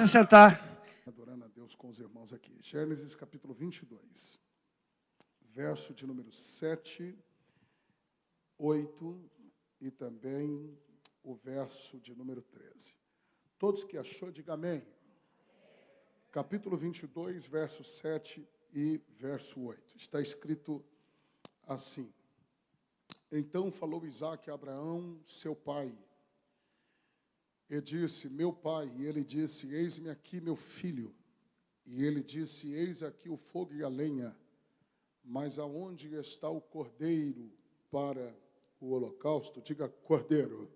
sentar. Adorando a Deus com os irmãos aqui. Gênesis capítulo 22, verso de número 7, 8 e também o verso de número 13. Todos que achou, diga amém. Capítulo 22, verso 7 e verso 8. Está escrito assim: Então falou Isaque a Abraão, seu pai, e disse, meu pai, e ele disse, eis-me aqui, meu filho. E ele disse, eis aqui o fogo e a lenha, mas aonde está o cordeiro para o holocausto? Diga cordeiro.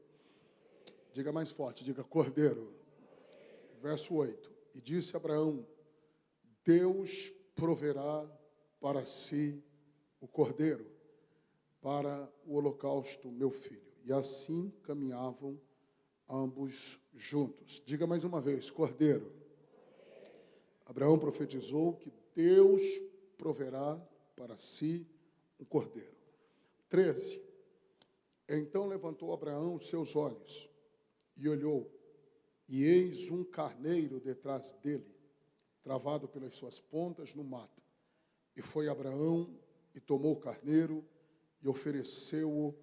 Diga mais forte, diga cordeiro. Verso 8. E disse Abraão, Deus proverá para si o cordeiro, para o holocausto, meu filho. E assim caminhavam ambos juntos. Diga mais uma vez, cordeiro. Abraão profetizou que Deus proverá para si um cordeiro. 13. Então levantou Abraão os seus olhos e olhou, e eis um carneiro detrás dele, travado pelas suas pontas no mato. E foi Abraão e tomou o carneiro e ofereceu-o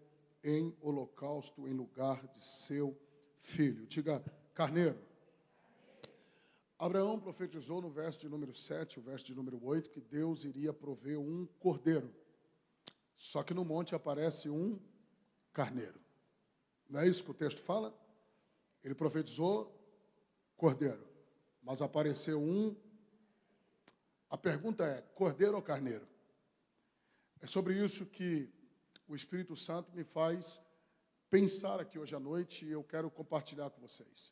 em holocausto em lugar de seu filho. Diga, carneiro. Abraão profetizou no verso de número 7, o verso de número 8, que Deus iria prover um cordeiro. Só que no monte aparece um carneiro. Não é isso que o texto fala? Ele profetizou cordeiro, mas apareceu um. A pergunta é, cordeiro ou carneiro? É sobre isso que o Espírito Santo me faz pensar aqui hoje à noite, e eu quero compartilhar com vocês.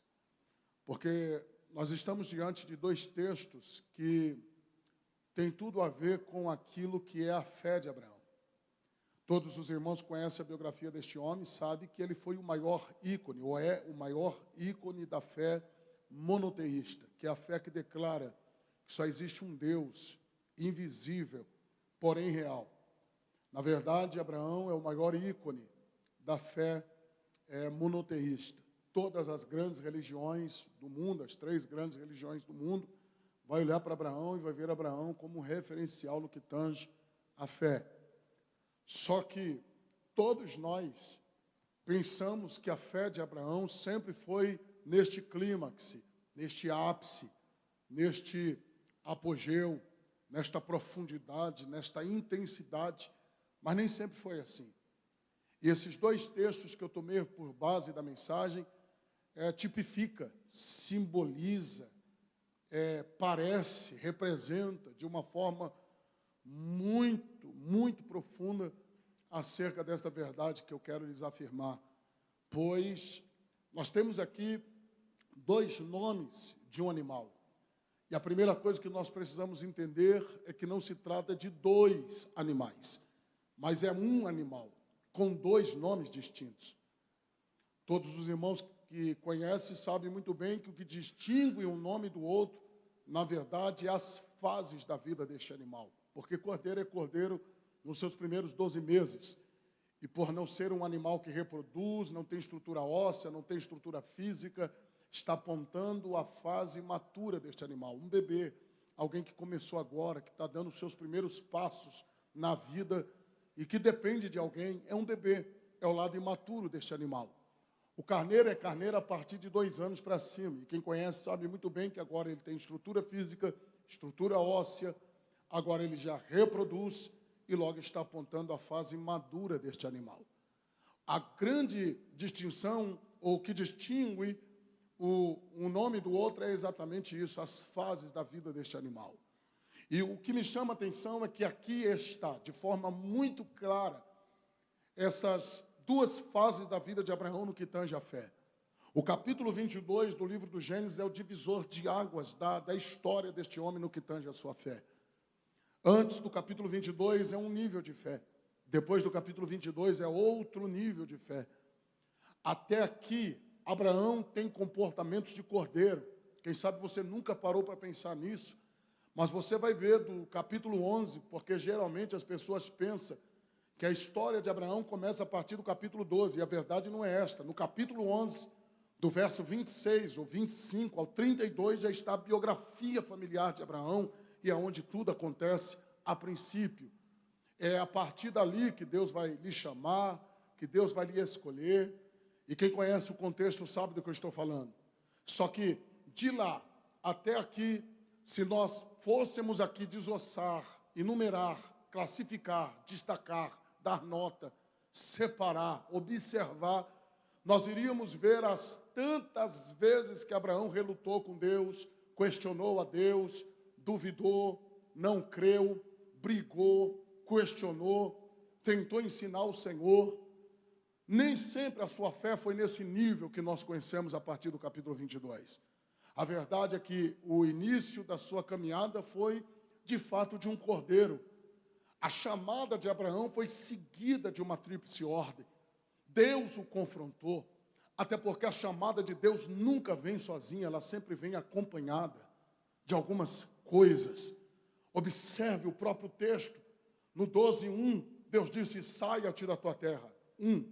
Porque nós estamos diante de dois textos que têm tudo a ver com aquilo que é a fé de Abraão. Todos os irmãos conhecem a biografia deste homem, sabem que ele foi o maior ícone, ou é o maior ícone da fé monoteísta, que é a fé que declara que só existe um Deus invisível, porém real. Na verdade, Abraão é o maior ícone da fé monoteísta. Todas as grandes religiões do mundo, as 3 grandes religiões do mundo, vai olhar para Abraão e vai ver Abraão como um referencial no que tange a fé. Só que todos nós pensamos que a fé de Abraão sempre foi neste clímax, neste ápice, neste apogeu, nesta profundidade, nesta intensidade, mas nem sempre foi assim. E esses dois textos que eu tomei por base da mensagem tipifica, simboliza, parece, representa de uma forma muito, muito profunda acerca desta verdade que eu quero lhes afirmar. Pois nós temos aqui 2 nomes de um animal. E a primeira coisa que nós precisamos entender é que não se trata de 2 animais, mas é um animal, com 2 nomes distintos. Todos os irmãos que conhecem sabem muito bem que o que distingue um nome do outro, na verdade, é as fases da vida deste animal. Porque cordeiro é cordeiro nos seus primeiros 12 meses. E por não ser um animal que reproduz, não tem estrutura óssea, não tem estrutura física, está apontando a fase matura deste animal. Um bebê, alguém que começou agora, que está dando os seus primeiros passos na vida e que depende de alguém, é um bebê, é o lado imaturo deste animal. O carneiro é carneiro a partir de 2 anos para cima, e quem conhece sabe muito bem que agora ele tem estrutura física, estrutura óssea, agora ele já reproduz e logo está apontando a fase madura deste animal. A grande distinção, ou que distingue um nome do outro é exatamente isso, as fases da vida deste animal. E o que me chama a atenção é que aqui está, de forma muito clara, essas 2 fases da vida de Abraão no que tange a fé. O capítulo 22 do livro do Gênesis é o divisor de águas da história deste homem no que tange a sua fé. Antes do capítulo 22 é um nível de fé. Depois do capítulo 22 é outro nível de fé. Até aqui, Abraão tem comportamentos de cordeiro. Quem sabe você nunca parou para pensar nisso. Mas você vai ver do capítulo 11, porque geralmente as pessoas pensam que a história de Abraão começa a partir do capítulo 12, e a verdade não é esta. No capítulo 11, Do verso 26 ou 25 ao 32 já está a biografia familiar de Abraão, e é onde tudo acontece a princípio. É a partir dali que Deus vai lhe chamar, que Deus vai lhe escolher, e quem conhece o contexto sabe do que eu estou falando. Só que de lá até aqui, se nós fôssemos aqui desossar, enumerar, classificar, destacar, dar nota, separar, observar, nós iríamos ver as tantas vezes que Abraão relutou com Deus, questionou a Deus, duvidou, não creu, brigou, questionou, tentou ensinar o Senhor. Nem sempre a sua fé foi nesse nível que nós conhecemos a partir do capítulo 22. A verdade é que o início da sua caminhada foi, de fato, de um cordeiro. A chamada de Abraão foi seguida de uma tríplice ordem. Deus o confrontou, até porque a chamada de Deus nunca vem sozinha, ela sempre vem acompanhada de algumas coisas. Observe o próprio texto. No 12:1, Deus disse: saia-te da tua terra. 1.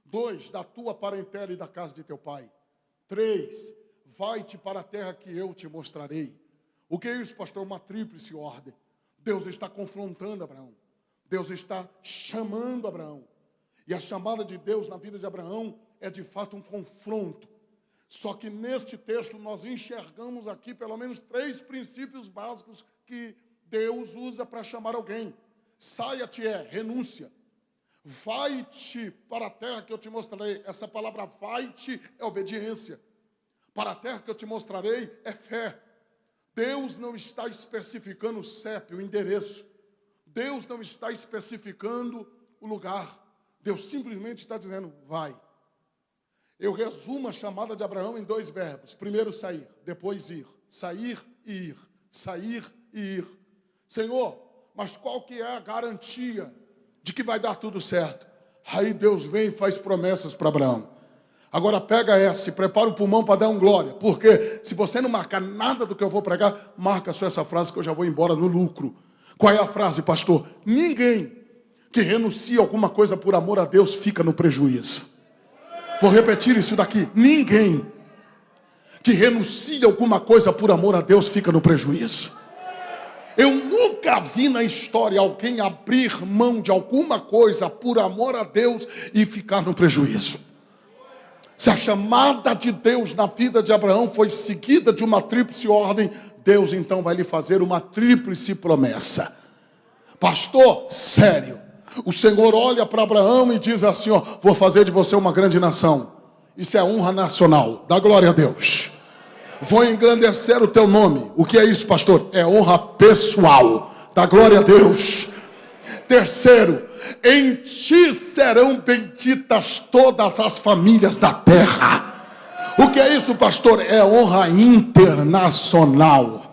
2, da tua parentela e da casa de teu pai. 3, vai-te para a terra que eu te mostrarei. O que é isso, pastor? Uma tríplice ordem. Deus está confrontando Abraão. Deus está chamando Abraão. E a chamada de Deus na vida de Abraão é de fato um confronto. Só que neste texto nós enxergamos aqui pelo menos 3 princípios básicos que Deus usa para chamar alguém. Saia-te é renúncia. Vai-te para a terra que eu te mostrarei. Essa palavra vai-te é obediência. Para a terra que eu te mostrarei é fé. Deus não está especificando o CEP, o endereço. Deus não está especificando o lugar. Deus simplesmente está dizendo, vai. Eu resumo a chamada de Abraão em 2 verbos. Primeiro sair, depois ir. Sair e ir. Sair e ir. Senhor, mas qual que é a garantia de que vai dar tudo certo? Aí Deus vem e faz promessas para Abraão. Agora pega essa e prepara o pulmão para dar um glória. Porque se você não marcar nada do que eu vou pregar, marca só essa frase que eu já vou embora no lucro. Qual é a frase, pastor? Ninguém que renuncia a alguma coisa por amor a Deus fica no prejuízo. Vou repetir isso daqui. Ninguém que renuncia a alguma coisa por amor a Deus fica no prejuízo. Eu nunca vi na história alguém abrir mão de alguma coisa por amor a Deus e ficar no prejuízo. Se a chamada de Deus na vida de Abraão foi seguida de uma tríplice ordem, Deus então vai lhe fazer uma tríplice promessa. Pastor, sério. O Senhor olha para Abraão e diz assim, ó, vou fazer de você uma grande nação. Isso é honra nacional. Dá glória a Deus. Vou engrandecer o teu nome. O que é isso, pastor? É honra pessoal. Dá glória a Deus. Terceiro, em ti serão benditas todas as famílias da terra. O que é isso, pastor? É honra internacional.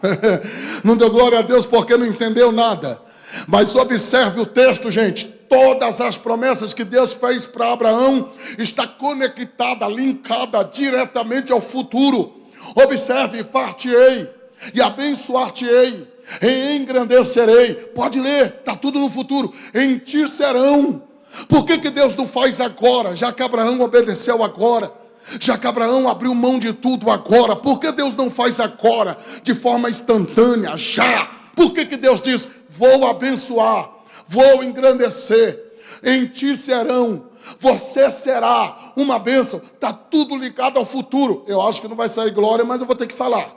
Não deu glória a Deus porque não entendeu nada. Mas observe o texto, gente. Todas as promessas que Deus fez para Abraão está conectada, linkada diretamente ao futuro. Observe, far-te-ei e abençoar-te-ei, e engrandecerei. Pode ler, está tudo no futuro. Em ti serão. Por que Deus não faz agora? Já que Abraão obedeceu agora, já que Abraão abriu mão de tudo agora, por que Deus não faz agora, de forma instantânea, já? Por que Deus diz, vou abençoar, vou engrandecer, em ti serão, você será uma bênção? Está tudo ligado ao futuro. Eu acho que não vai sair glória, mas eu vou ter que falar.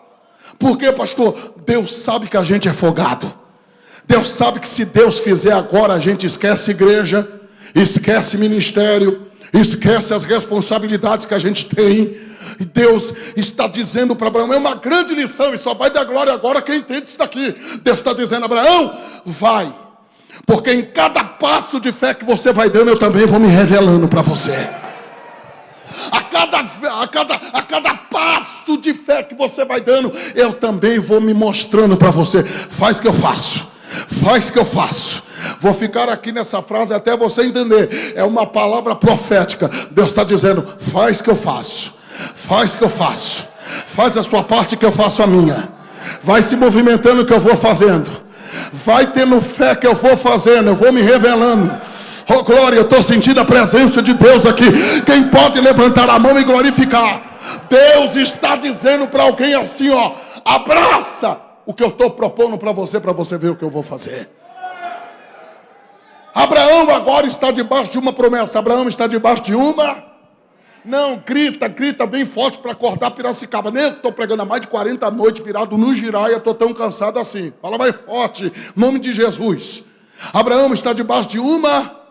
Por quê, pastor? Deus sabe que a gente é folgado. Deus sabe que se Deus fizer agora, a gente esquece igreja, esquece ministério, esquece as responsabilidades que a gente tem. E Deus está dizendo para Abraão, é uma grande lição, e só vai dar glória agora quem entende isso daqui. Deus está dizendo, Abraão, vai. Porque em cada passo de fé que você vai dando, eu também vou me revelando para você. A cada passo de fé que você vai dando, eu também vou me mostrando para você. Faz que eu faço. Faz que eu faço. Vou ficar aqui nessa frase até você entender. É uma palavra profética. Deus está dizendo, faz que eu faço. Faz que eu faço. Faz a sua parte que eu faço a minha. Vai se movimentando que eu vou fazendo. Vai tendo fé que eu vou fazendo. Eu vou me revelando. Oh glória, eu estou sentindo a presença de Deus aqui. Quem pode levantar a mão e glorificar? Deus está dizendo para alguém assim, ó, abraça o que eu estou propondo para você ver o que eu vou fazer. Abraão agora está debaixo de uma promessa. Abraão está debaixo de uma... Não, grita bem forte para acordar Piracicaba. Nem eu que estou pregando há mais de 40 noites virado no giraia, estou tão cansado assim. Fala mais forte, em nome de Jesus. Abraão está debaixo de uma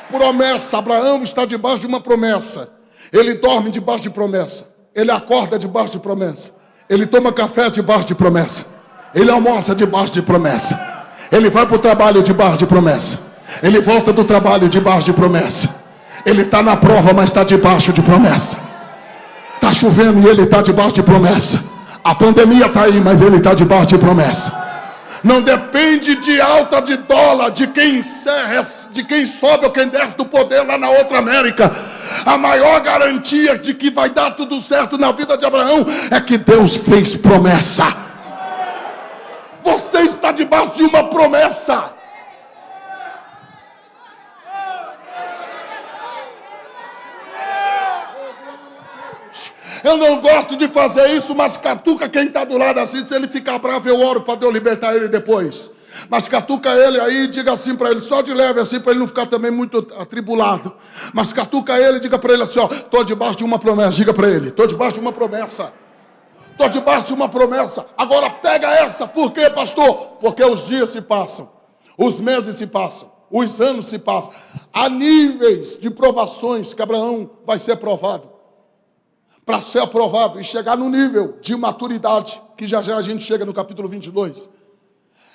promessa. Abraão está debaixo de uma promessa. Ele dorme debaixo de promessa. Ele acorda debaixo de promessa. Ele toma café debaixo de promessa. Ele almoça debaixo de promessa. Ele vai para o trabalho debaixo de promessa. Ele volta do trabalho debaixo de promessa. Ele está na prova, mas está debaixo de promessa. Está chovendo e ele está debaixo de promessa. A pandemia está aí, mas ele está debaixo de promessa. Não depende de alta de dólar, de quem sobe ou quem desce do poder lá na outra América. A maior garantia de que vai dar tudo certo na vida de Abraão é que Deus fez promessa. Você está debaixo de uma promessa. Eu não gosto de fazer isso, mas catuca quem está do lado assim. Se ele ficar bravo, eu oro para Deus libertar ele depois. Mas catuca ele aí e diga assim para ele, só de leve assim, para ele não ficar também muito atribulado. Mas catuca ele e diga para ele assim, ó, estou debaixo de uma promessa. Diga para ele, estou debaixo de uma promessa. Estou debaixo de uma promessa. Agora pega essa. Por quê, pastor? Porque os dias se passam, os meses se passam, os anos se passam. Há níveis de provações que Abraão vai ser provado. Para ser aprovado e chegar no nível de maturidade, que já a gente chega no capítulo 22,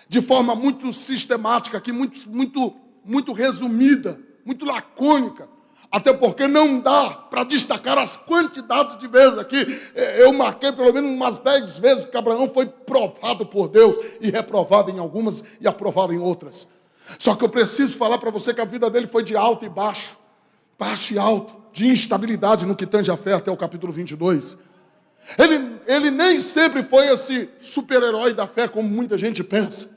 de forma muito sistemática, aqui, muito resumida, muito lacônica, até porque não dá para destacar as quantidades de vezes aqui. Eu marquei pelo menos umas 10 vezes que Abraão foi provado por Deus, e reprovado em algumas e aprovado em outras. Só que eu preciso falar para você que a vida dele foi de alto e baixo, baixo e alto, de instabilidade no que tange a fé até o capítulo 22. Ele nem sempre foi esse super-herói da fé como muita gente pensa.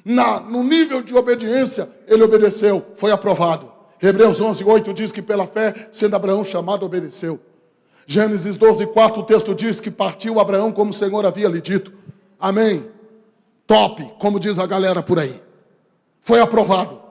No nível de obediência, ele obedeceu, foi aprovado. Hebreus 11:8 diz que pela fé, sendo Abraão chamado, obedeceu. Gênesis 12:4, o texto diz que partiu Abraão como o Senhor havia lhe dito. Amém. Top, como diz a galera por aí. Foi aprovado.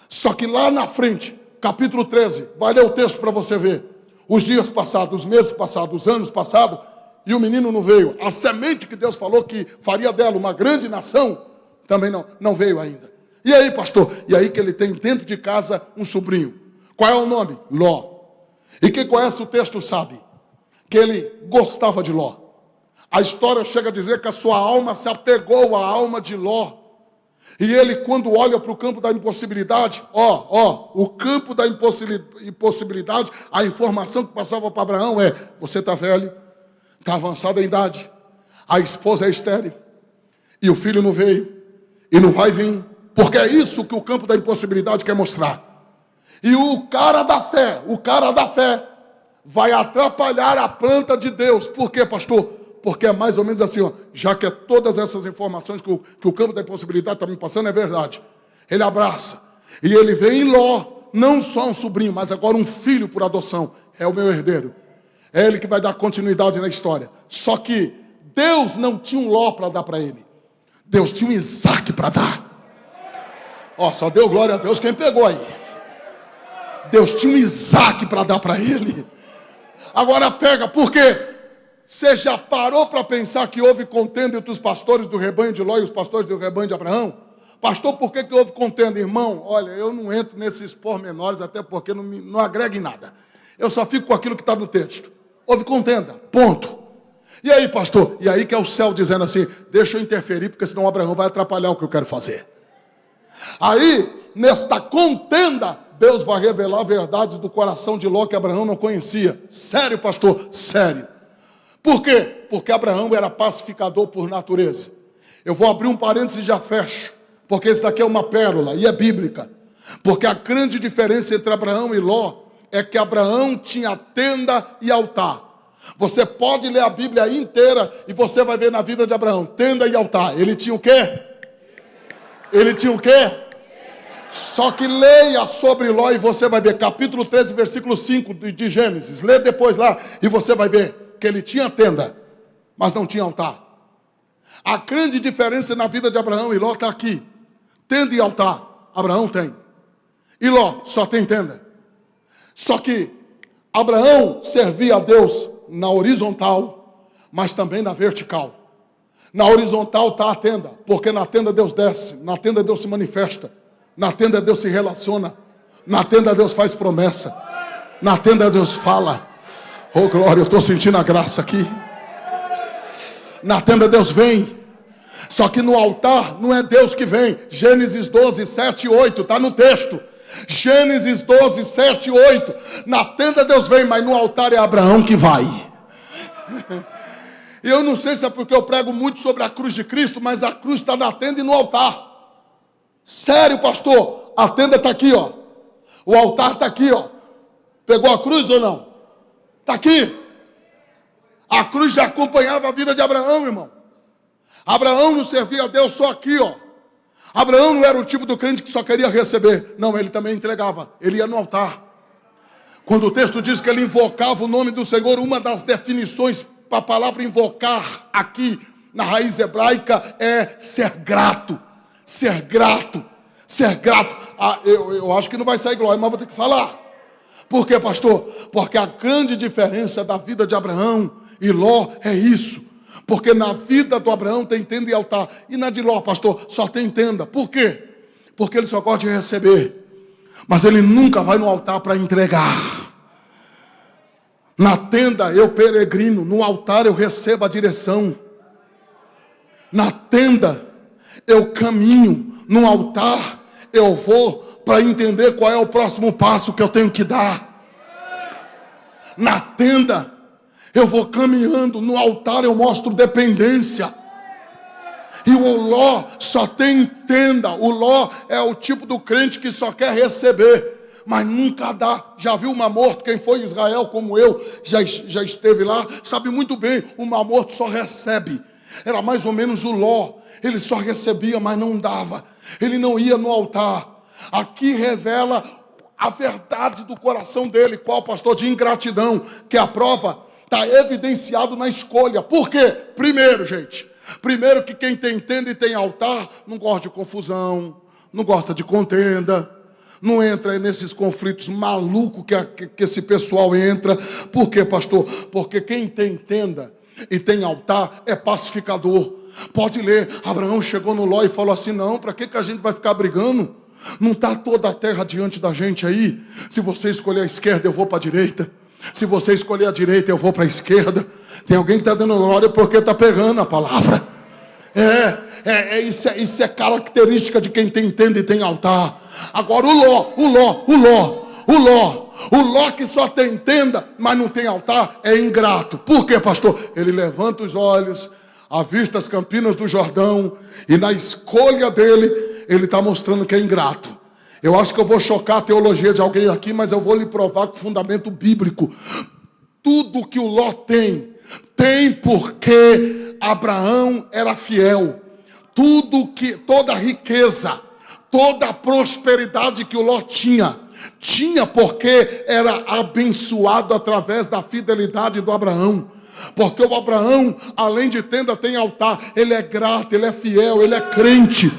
Só que lá na frente, capítulo 13, vai ler o texto para você ver. Os dias passados, os meses passados, os anos passados, e o menino não veio. A semente que Deus falou que faria dela uma grande nação, também não veio ainda. E aí, pastor? E aí que ele tem dentro de casa um sobrinho. Qual é o nome? Ló. E quem conhece o texto sabe que ele gostava de Ló. A história chega a dizer que a sua alma se apegou à alma de Ló. E ele, quando olha para o campo da impossibilidade, o campo da impossibilidade, a informação que passava para Abraão é, você está velho, está avançado em idade, a esposa é estéril, e o filho não veio, e não vai vir, porque é isso que o campo da impossibilidade quer mostrar. E o cara da fé, vai atrapalhar a planta de Deus. Por quê, pastor? Porque é mais ou menos assim, ó, já que todas essas informações que o campo da impossibilidade está me passando é verdade. Ele abraça. E ele vê em Ló, não só um sobrinho, mas agora um filho por adoção. É o meu herdeiro. É ele que vai dar continuidade na história. Só que Deus não tinha um Ló para dar para ele. Deus tinha um Isaac para dar. Ó, só deu glória a Deus quem pegou aí. Deus tinha um Isaac para dar para ele. Agora pega, por quê? Você já parou para pensar que houve contenda entre os pastores do rebanho de Ló e os pastores do rebanho de Abraão? Pastor, por que houve contenda, irmão? Olha, eu não entro nesses pormenores, até porque não agrega em nada. Eu só fico com aquilo que está no texto. Houve contenda, ponto. E aí, pastor? E aí que é o céu dizendo assim, deixa eu interferir, porque senão Abraão vai atrapalhar o que eu quero fazer. Aí, nesta contenda, Deus vai revelar verdades do coração de Ló que Abraão não conhecia. Sério, pastor? Sério. Por quê? Porque Abraão era pacificador por natureza. Eu vou abrir um parênteses e já fecho, porque isso daqui é uma pérola e é bíblica. Porque a grande diferença entre Abraão e Ló é que Abraão tinha tenda e altar. Você pode ler a Bíblia inteira e você vai ver na vida de Abraão, tenda e altar. Ele tinha o quê? Ele tinha o quê? Só que leia sobre Ló e você vai ver, capítulo 13, versículo 5 de Gênesis. Lê depois lá e você vai ver que ele tinha tenda, mas não tinha altar. A grande diferença na vida de Abraão e Ló está aqui. Tenda e altar, Abraão tem. E Ló só tem tenda. Só que Abraão servia a Deus na horizontal, mas também na vertical. Na horizontal está a tenda, porque na tenda Deus desce, na tenda Deus se manifesta, na tenda Deus se relaciona, na tenda Deus faz promessa, na tenda Deus fala. Oh glória, eu estou sentindo a graça aqui. Na tenda Deus vem. Só que no altar não é Deus que vem. Gênesis 12, 7 e 8, está no texto. Gênesis 12, 7 e 8. Na tenda Deus vem, mas no altar é Abraão que vai. E eu não sei se é porque eu prego muito sobre a cruz de Cristo, mas a cruz está na tenda e no altar. Sério, pastor, a tenda está aqui, ó. O altar está aqui, ó. Pegou a cruz ou não? Está aqui. A cruz já acompanhava a vida de Abraão, irmão. Abraão não servia a Deus só aqui, ó. Abraão não era o tipo do crente que só queria receber. Não, ele também entregava. Ele ia no altar. Quando o texto diz que ele invocava o nome do Senhor, uma das definições para a palavra invocar aqui na raiz hebraica é ser grato. Ser grato. Ser grato. Eu acho que não vai sair glória, mas vou ter que falar. Por quê, pastor? Porque a grande diferença da vida de Abraão e Ló é isso. Porque na vida do Abraão tem tenda e altar. E na de Ló, pastor, só tem tenda. Por quê? Porque ele só gosta de receber. Mas ele nunca vai no altar para entregar. Na tenda eu peregrino, no altar eu recebo a direção. Na tenda eu caminho, no altar eu vou para entender qual é o próximo passo que eu tenho que dar. Na tenda eu vou caminhando, no altar eu mostro dependência. E o Ló só tem tenda. O Ló é o tipo do crente que só quer receber, mas nunca dá. Já viu o Mar Morto? Quem foi em Israel como eu, já esteve lá, sabe muito bem, o Mar Morto só recebe. Era mais ou menos o Ló. Ele só recebia, mas não dava. Ele não ia no altar. Aqui revela a verdade do coração dele. Qual, pastor? De ingratidão, que a prova está evidenciado na escolha. Por quê? Primeiro, gente, primeiro que quem tem tenda e tem altar não gosta de confusão, não gosta de contenda, não entra nesses conflitos malucos que esse pessoal entra. Por quê, pastor? Porque quem tem tenda e tem altar é pacificador. Pode ler, Abraão chegou no Ló e falou assim: não, para que a gente vai ficar brigando? Não está toda a terra diante da gente aí? Se você escolher a esquerda, eu vou para a direita. Se você escolher a direita, eu vou para a esquerda. Tem alguém que está dando glória porque está pegando a palavra. Isso é característica de quem tem tenda e tem altar. Agora o Ló que só tem tenda, mas não tem altar, é ingrato. Por quê, pastor? Ele levanta os olhos, avista as campinas do Jordão, e na escolha dele, ele está mostrando que é ingrato. Eu acho que eu vou chocar a teologia de alguém aqui, mas eu vou lhe provar com fundamento bíblico. Tudo que o Ló tem porque Abraão era fiel. Toda a riqueza, toda a prosperidade que o Ló tinha porque era abençoado através da fidelidade do Abraão. Porque o Abraão, além de tenda, tem altar. Ele é grato, ele é fiel, ele é crente.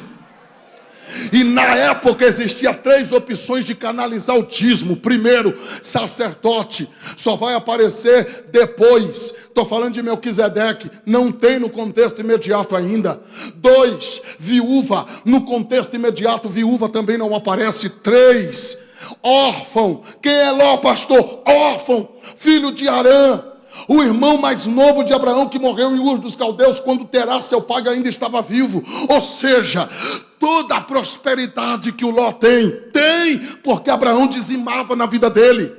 E na época existia 3 opções de canalizar o dízimo. Primeiro, sacerdote, só vai aparecer depois. Estou falando de Melquisedeque, não tem no contexto imediato ainda. 2, viúva, no contexto imediato viúva também não aparece. 3, órfão. Quem é Ló, pastor? Órfão, filho de Arã, o irmão mais novo de Abraão, que morreu em Ur dos Caldeus quando Terá, seu pai, ainda estava vivo. Ou seja, toda a prosperidade que o Ló tem porque Abraão dizimava na vida dele.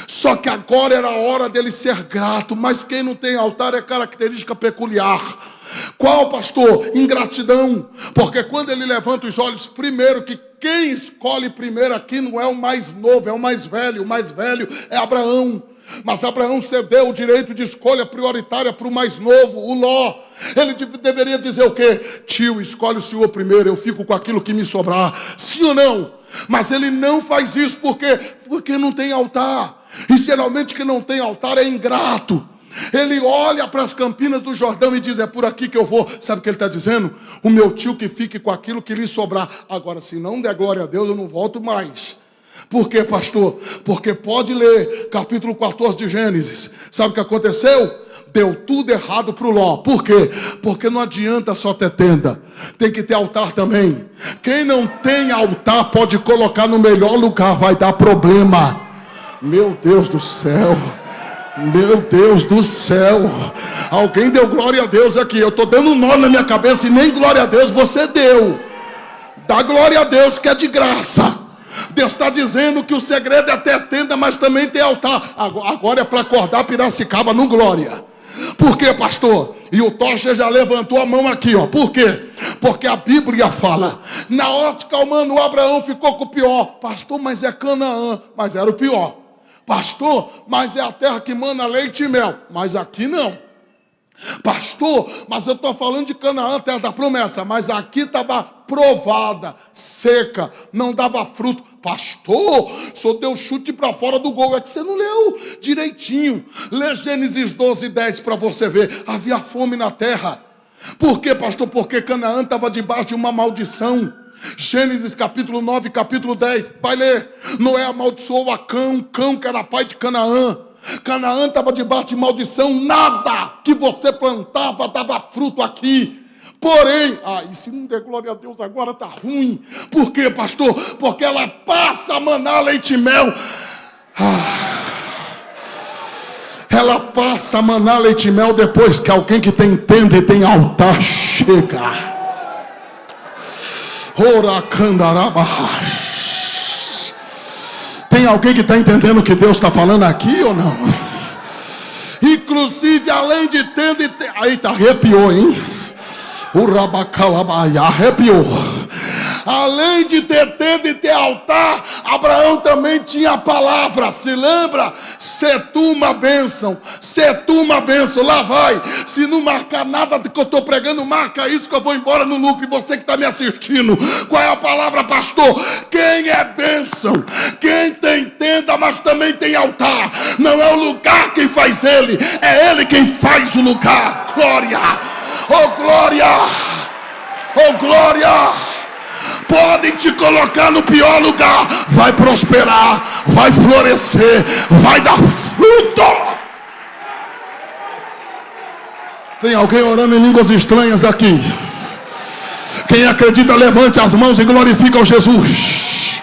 Só que agora era a hora dele ser grato. Mas quem não tem altar é característica peculiar. Qual, pastor? Ingratidão. Porque quando ele levanta os olhos, primeiro que quem escolhe primeiro aqui não é o mais novo, é o mais velho. O mais velho é Abraão. Mas Abraão cedeu o direito de escolha prioritária para o mais novo, o Ló. Ele deveria dizer o quê? Tio, escolhe o senhor primeiro, eu fico com aquilo que me sobrar. Sim ou não? Mas ele não faz isso porque não tem altar. E geralmente quem não tem altar é ingrato. Ele olha para as campinas do Jordão e diz: é por aqui que eu vou. Sabe o que ele está dizendo? O meu tio que fique com aquilo que lhe sobrar. Agora, se não der glória a Deus, eu não volto mais. Por quê, pastor? Porque pode ler capítulo 14 de Gênesis. Sabe o que aconteceu? Deu tudo errado para o Ló. Por quê? Porque não adianta só ter tenda, tem que ter altar também. Quem não tem altar pode colocar no melhor lugar, vai dar problema. Meu Deus do céu, meu Deus do céu. Alguém deu glória a Deus aqui. Eu estou dando um nó na minha cabeça e nem glória a Deus você deu. Dá glória a Deus que é de graça. Deus está dizendo que o segredo é ter tenda, mas também ter altar. Agora é para acordar Piracicaba no glória. Por quê, pastor? E o Tocha já levantou a mão aqui, ó. Por quê? Porque a Bíblia fala: na ótica humana, o Abraão ficou com o pior. Pastor, mas é Canaã. Mas era o pior. Pastor, mas é a terra que mana leite e mel. Mas aqui não. Pastor, mas eu estou falando de Canaã, terra da promessa. Mas aqui estava provada, seca, não dava fruto. Pastor, só deu chute para fora do gol. É que você não leu direitinho. Lê Gênesis 12:10 para você ver. Havia fome na terra. Por quê, pastor? Porque Canaã estava debaixo de uma maldição. Gênesis capítulo 9, capítulo 10. Vai ler. Noé amaldiçoou a Cão que era pai de Canaã. Canaã estava debaixo de maldição. Nada que você plantava dava fruto aqui. Porém, e se não der glória a Deus agora está ruim. Por quê, pastor? Porque ela passa a manar leite e mel. Ela passa a manar leite e mel depois que alguém que tem tenda e tem altar chega. Tem alguém que está entendendo o que Deus está falando aqui ou não? Inclusive, além de tenda e eita, arrepiou, hein? O rabacalabaia, arrepiou. Além de ter tenda e ter altar, Abraão também tinha a palavra. Se lembra? Se tu uma bênção, se tu uma bênção. Lá vai. Se não marcar nada do que eu estou pregando, marca isso que eu vou embora no lucro. E você que está me assistindo, qual é a palavra, pastor? Quem é bênção? Quem tem tenda, mas também tem altar. Não é o lugar quem faz ele, é ele quem faz o lugar. Glória! Oh glória! Oh glória! Podem te colocar no pior lugar, vai prosperar, vai florescer, vai dar fruto. Tem alguém orando em línguas estranhas aqui? Quem acredita, levante as mãos e glorifica o Jesus.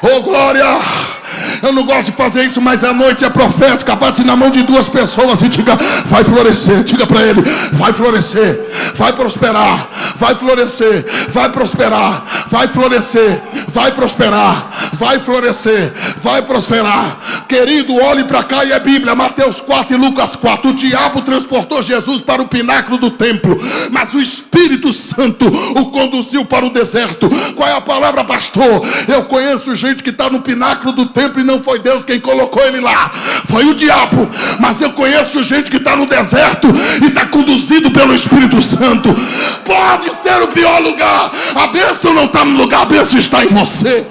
Oh glória! Eu não gosto de fazer isso, mas a noite é profética. Bate na mão de duas pessoas e diga: vai florescer. Diga para ele: vai florescer, vai prosperar, vai florescer, vai prosperar, vai florescer, vai prosperar, vai florescer, vai prosperar. Querido, olhe para cá e é Bíblia, Mateus 4 e Lucas 4. O diabo transportou Jesus para o pináculo do templo, mas o Espírito Santo o conduziu para o deserto. Qual é a palavra, pastor? Eu conheço gente que está no pináculo do templo e não foi Deus quem colocou ele lá, foi o diabo. Mas eu conheço gente que está no deserto e está conduzido pelo Espírito Santo. Pode ser o pior lugar, a bênção não está no lugar, a bênção está em você.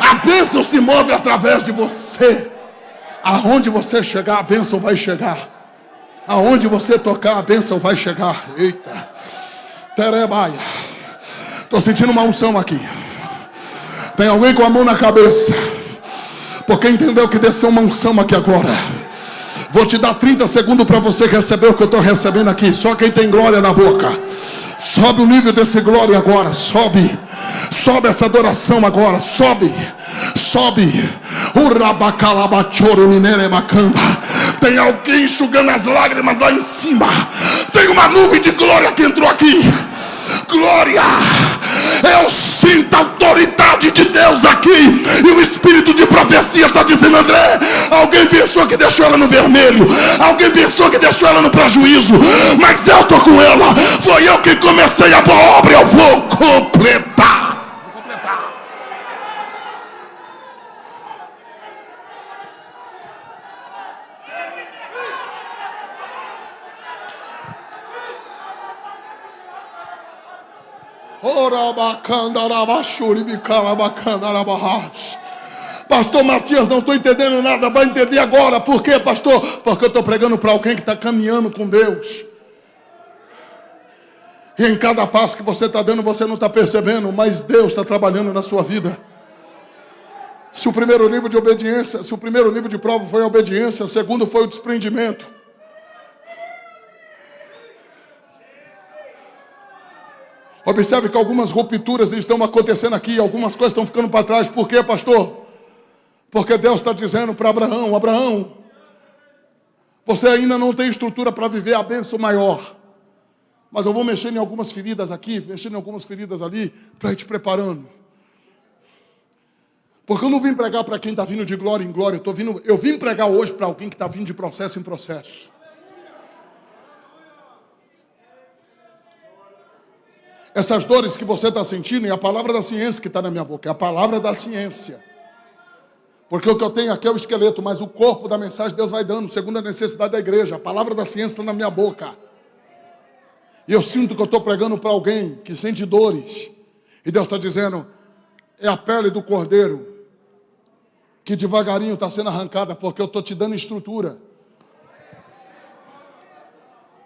A bênção se move através de você. Aonde você chegar, a bênção vai chegar. Aonde você tocar, a bênção vai chegar. Eita, terebaia. Estou sentindo uma unção aqui. Tem alguém com a mão na cabeça? Porque entendeu que desceu uma unção aqui agora. Vou te dar 30 segundos para você receber o que eu estou recebendo aqui. Só quem tem glória na boca. Sobe o nível desse glória agora. Sobe. Sobe essa adoração agora. Sobe. Sobe. Tem alguém enxugando as lágrimas lá em cima. Tem uma nuvem de glória que entrou aqui. Glória. Eu sinto a autoridade de Deus aqui. E o espírito de profecia está dizendo: André, alguém pensou que deixou ela no vermelho, alguém pensou que deixou ela no prejuízo, mas eu estou com ela. Foi eu que comecei a boa obra, eu vou completar. Pastor Matias, não estou entendendo nada. Vai entender agora. Por quê, pastor? Porque eu estou pregando para alguém que está caminhando com Deus. E em cada passo que você está dando, você não está percebendo, mas Deus está trabalhando na sua vida. Se o primeiro nível de obediência, se o primeiro nível de prova foi a obediência, o segundo foi o desprendimento. Observe que algumas rupturas estão acontecendo aqui, algumas coisas estão ficando para trás. Por quê, pastor? Porque Deus está dizendo para Abraão: Abraão, você ainda não tem estrutura para viver a bênção maior. Mas eu vou mexer em algumas feridas aqui, mexer em algumas feridas ali, para ir te preparando. Porque eu não vim pregar para quem está vindo de glória em glória. Eu vim pregar hoje para alguém que está vindo de processo em processo. Essas dores que você está sentindo é a palavra da ciência que está na minha boca. É a palavra da ciência. Porque o que eu tenho aqui é o esqueleto, mas o corpo da mensagem Deus vai dando, segundo a necessidade da igreja. A palavra da ciência está na minha boca. E eu sinto que eu estou pregando para alguém que sente dores. E Deus está dizendo: é a pele do cordeiro que devagarinho está sendo arrancada, porque eu estou te dando estrutura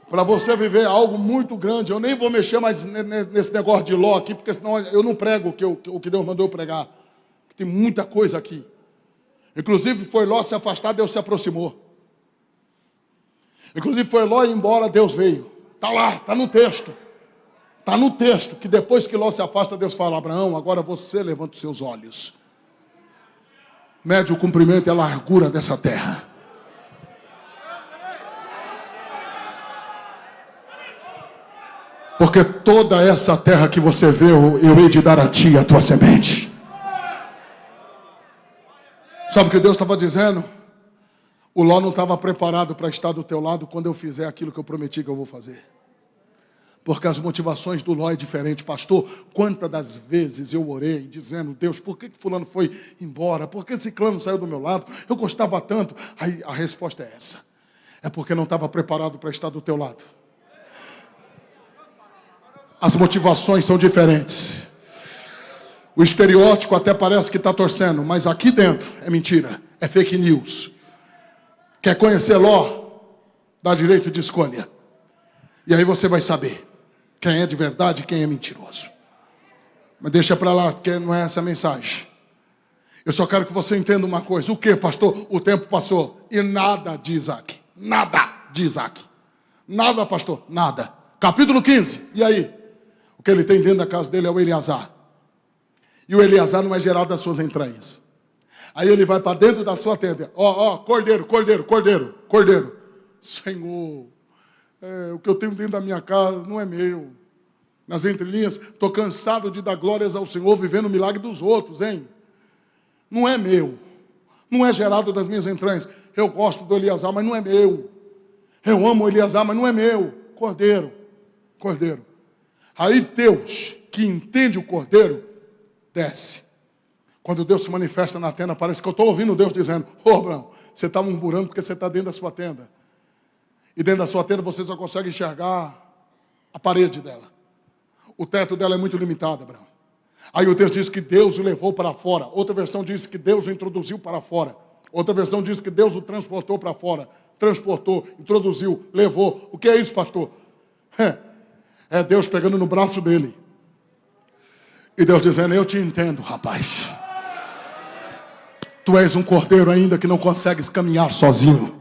para você viver algo muito grande. Eu nem vou mexer mais nesse negócio de Ló aqui, porque senão eu não prego o que Deus mandou eu pregar. Tem muita coisa aqui. Inclusive foi Ló se afastar, Deus se aproximou. Inclusive foi Ló ir embora, Deus veio. Está lá, está no texto. Está no texto, que depois que Ló se afasta, Deus fala: Abraão, agora você levanta os seus olhos. Mede o comprimento e a largura dessa terra. Porque toda essa terra que você vê, eu hei de dar a ti, a tua semente. Sabe o que Deus estava dizendo? O Ló não estava preparado para estar do teu lado quando eu fizer aquilo que eu prometi que eu vou fazer. Porque as motivações do Ló é diferente. Pastor, quantas das vezes eu orei dizendo: Deus, por que fulano foi embora? Por que ciclano saiu do meu lado? Eu gostava tanto. Aí a resposta é essa: é porque não estava preparado para estar do teu lado. As motivações são diferentes. O estereótipo até parece que está torcendo, mas aqui dentro é mentira, é fake news. Quer conhecer Ló? Dá direito de escolha. E aí você vai saber quem é de verdade e quem é mentiroso. Mas deixa para lá, porque não é essa a mensagem. Eu só quero que você entenda uma coisa. O que, pastor? O tempo passou e nada de Isaac. Nada de Isaac. Nada, pastor, nada. Capítulo 15, e aí? O que ele tem dentro da casa dele é o Eleazar. E o Eleazar não é gerado das suas entranhas. Aí ele vai para dentro da sua tenda. Cordeiro. Senhor, o que eu tenho dentro da minha casa não é meu. Nas entrelinhas, estou cansado de dar glórias ao Senhor, vivendo o milagre dos outros, hein? Não é meu. Não é gerado das minhas entranhas. Eu gosto do Eleazar, mas não é meu. Eu amo o Eleazar, mas não é meu. Cordeiro. Aí Deus, que entende o cordeiro, desce. Quando Deus se manifesta na tenda, parece que eu estou ouvindo Deus dizendo: Abraão, você está murmurando porque você está dentro da sua tenda. E dentro da sua tenda você só consegue enxergar a parede dela. O teto dela é muito limitado, Abraão. Aí o texto diz que Deus o levou para fora. Outra versão diz que Deus o introduziu para fora. Outra versão diz que Deus o transportou para fora. Transportou, introduziu, levou. O que é isso, pastor? É Deus pegando no braço dele. E Deus dizendo: eu te entendo, rapaz. Tu és um cordeiro ainda que não consegues caminhar sozinho.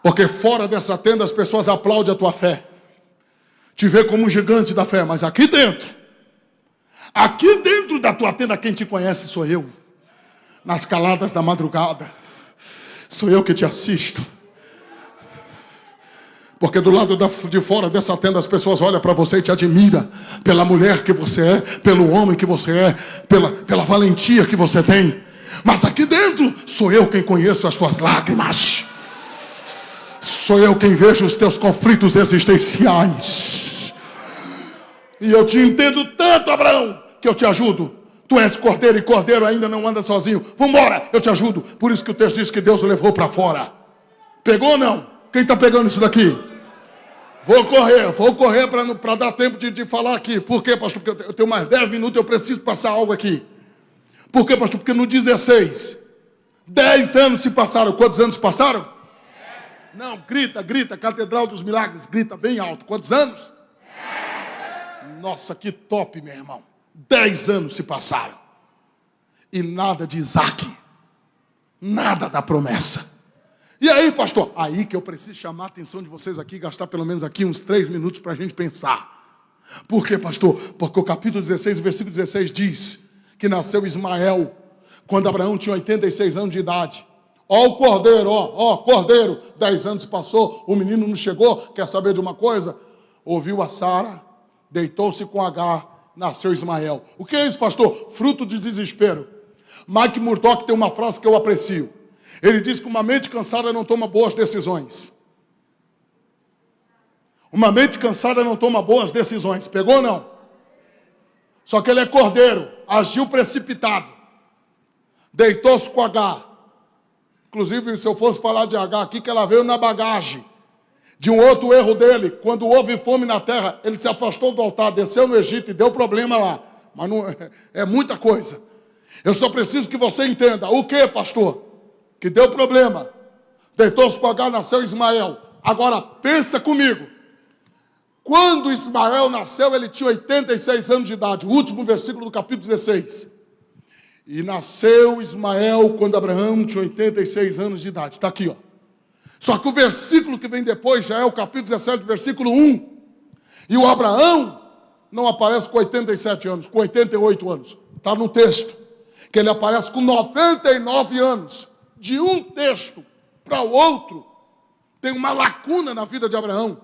Porque fora dessa tenda as pessoas aplaudem a tua fé. Te vê como um gigante da fé. Mas aqui dentro da tua tenda, quem te conhece sou eu. Nas caladas da madrugada, sou eu que te assisto. Porque do lado de fora dessa tenda as pessoas olham para você e te admiram pela mulher que você é, pelo homem que você é, pela valentia que você tem. Mas aqui dentro sou eu quem conheço as tuas lágrimas. Sou eu quem vejo os teus conflitos existenciais. E eu te entendo tanto, Abraão, que eu te ajudo. Tu és cordeiro e cordeiro ainda não anda sozinho. Vambora, eu te ajudo. Por isso que o texto diz que Deus o levou para fora. Pegou ou não? Quem está pegando isso daqui? Vou correr para dar tempo de falar aqui. Por quê, pastor? Porque eu tenho mais 10 minutos, eu preciso passar algo aqui. Por quê, pastor? Porque no 16, 10 anos se passaram. Quantos anos passaram? Não, grita, Catedral dos Milagres, grita bem alto. Quantos anos? Nossa, que top, meu irmão. 10 anos se passaram. E nada de Isaac. Nada da promessa. E aí, pastor? Aí que eu preciso chamar a atenção de vocês aqui, gastar pelo menos aqui uns 3 minutos para a gente pensar. Por quê, pastor? Porque o capítulo 16, versículo 16 diz que nasceu Ismael quando Abraão tinha 86 anos de idade. Ó o cordeiro, cordeiro. 10 anos passou, o menino não chegou. Quer saber de uma coisa? Ouviu a Sara, deitou-se com Agar, nasceu Ismael. O que é isso, pastor? Fruto de desespero. Mike Murdock tem uma frase que eu aprecio. Ele diz que uma mente cansada não toma boas decisões. Uma mente cansada não toma boas decisões. Pegou ou não? Só que ele é cordeiro, agiu precipitado. Deitou-se com Agar. Inclusive, se eu fosse falar de Agar aqui, que ela veio na bagagem de um outro erro dele. Quando houve fome na terra, ele se afastou do altar, desceu no Egito e deu problema lá. Mas não, é muita coisa. Eu só preciso que você entenda. O que, pastor? Que deu problema. Deitou-se com Agar, nasceu Ismael. Agora, pensa comigo. Quando Ismael nasceu, ele tinha 86 anos de idade. O último versículo do capítulo 16. E nasceu Ismael quando Abraão tinha 86 anos de idade. Está aqui, ó. Só que o versículo que vem depois já é o capítulo 17, versículo 1. E o Abraão não aparece com 87 anos, com 88 anos. Está no texto. Que ele aparece com 99 anos. De um texto para o outro, tem uma lacuna na vida de Abraão.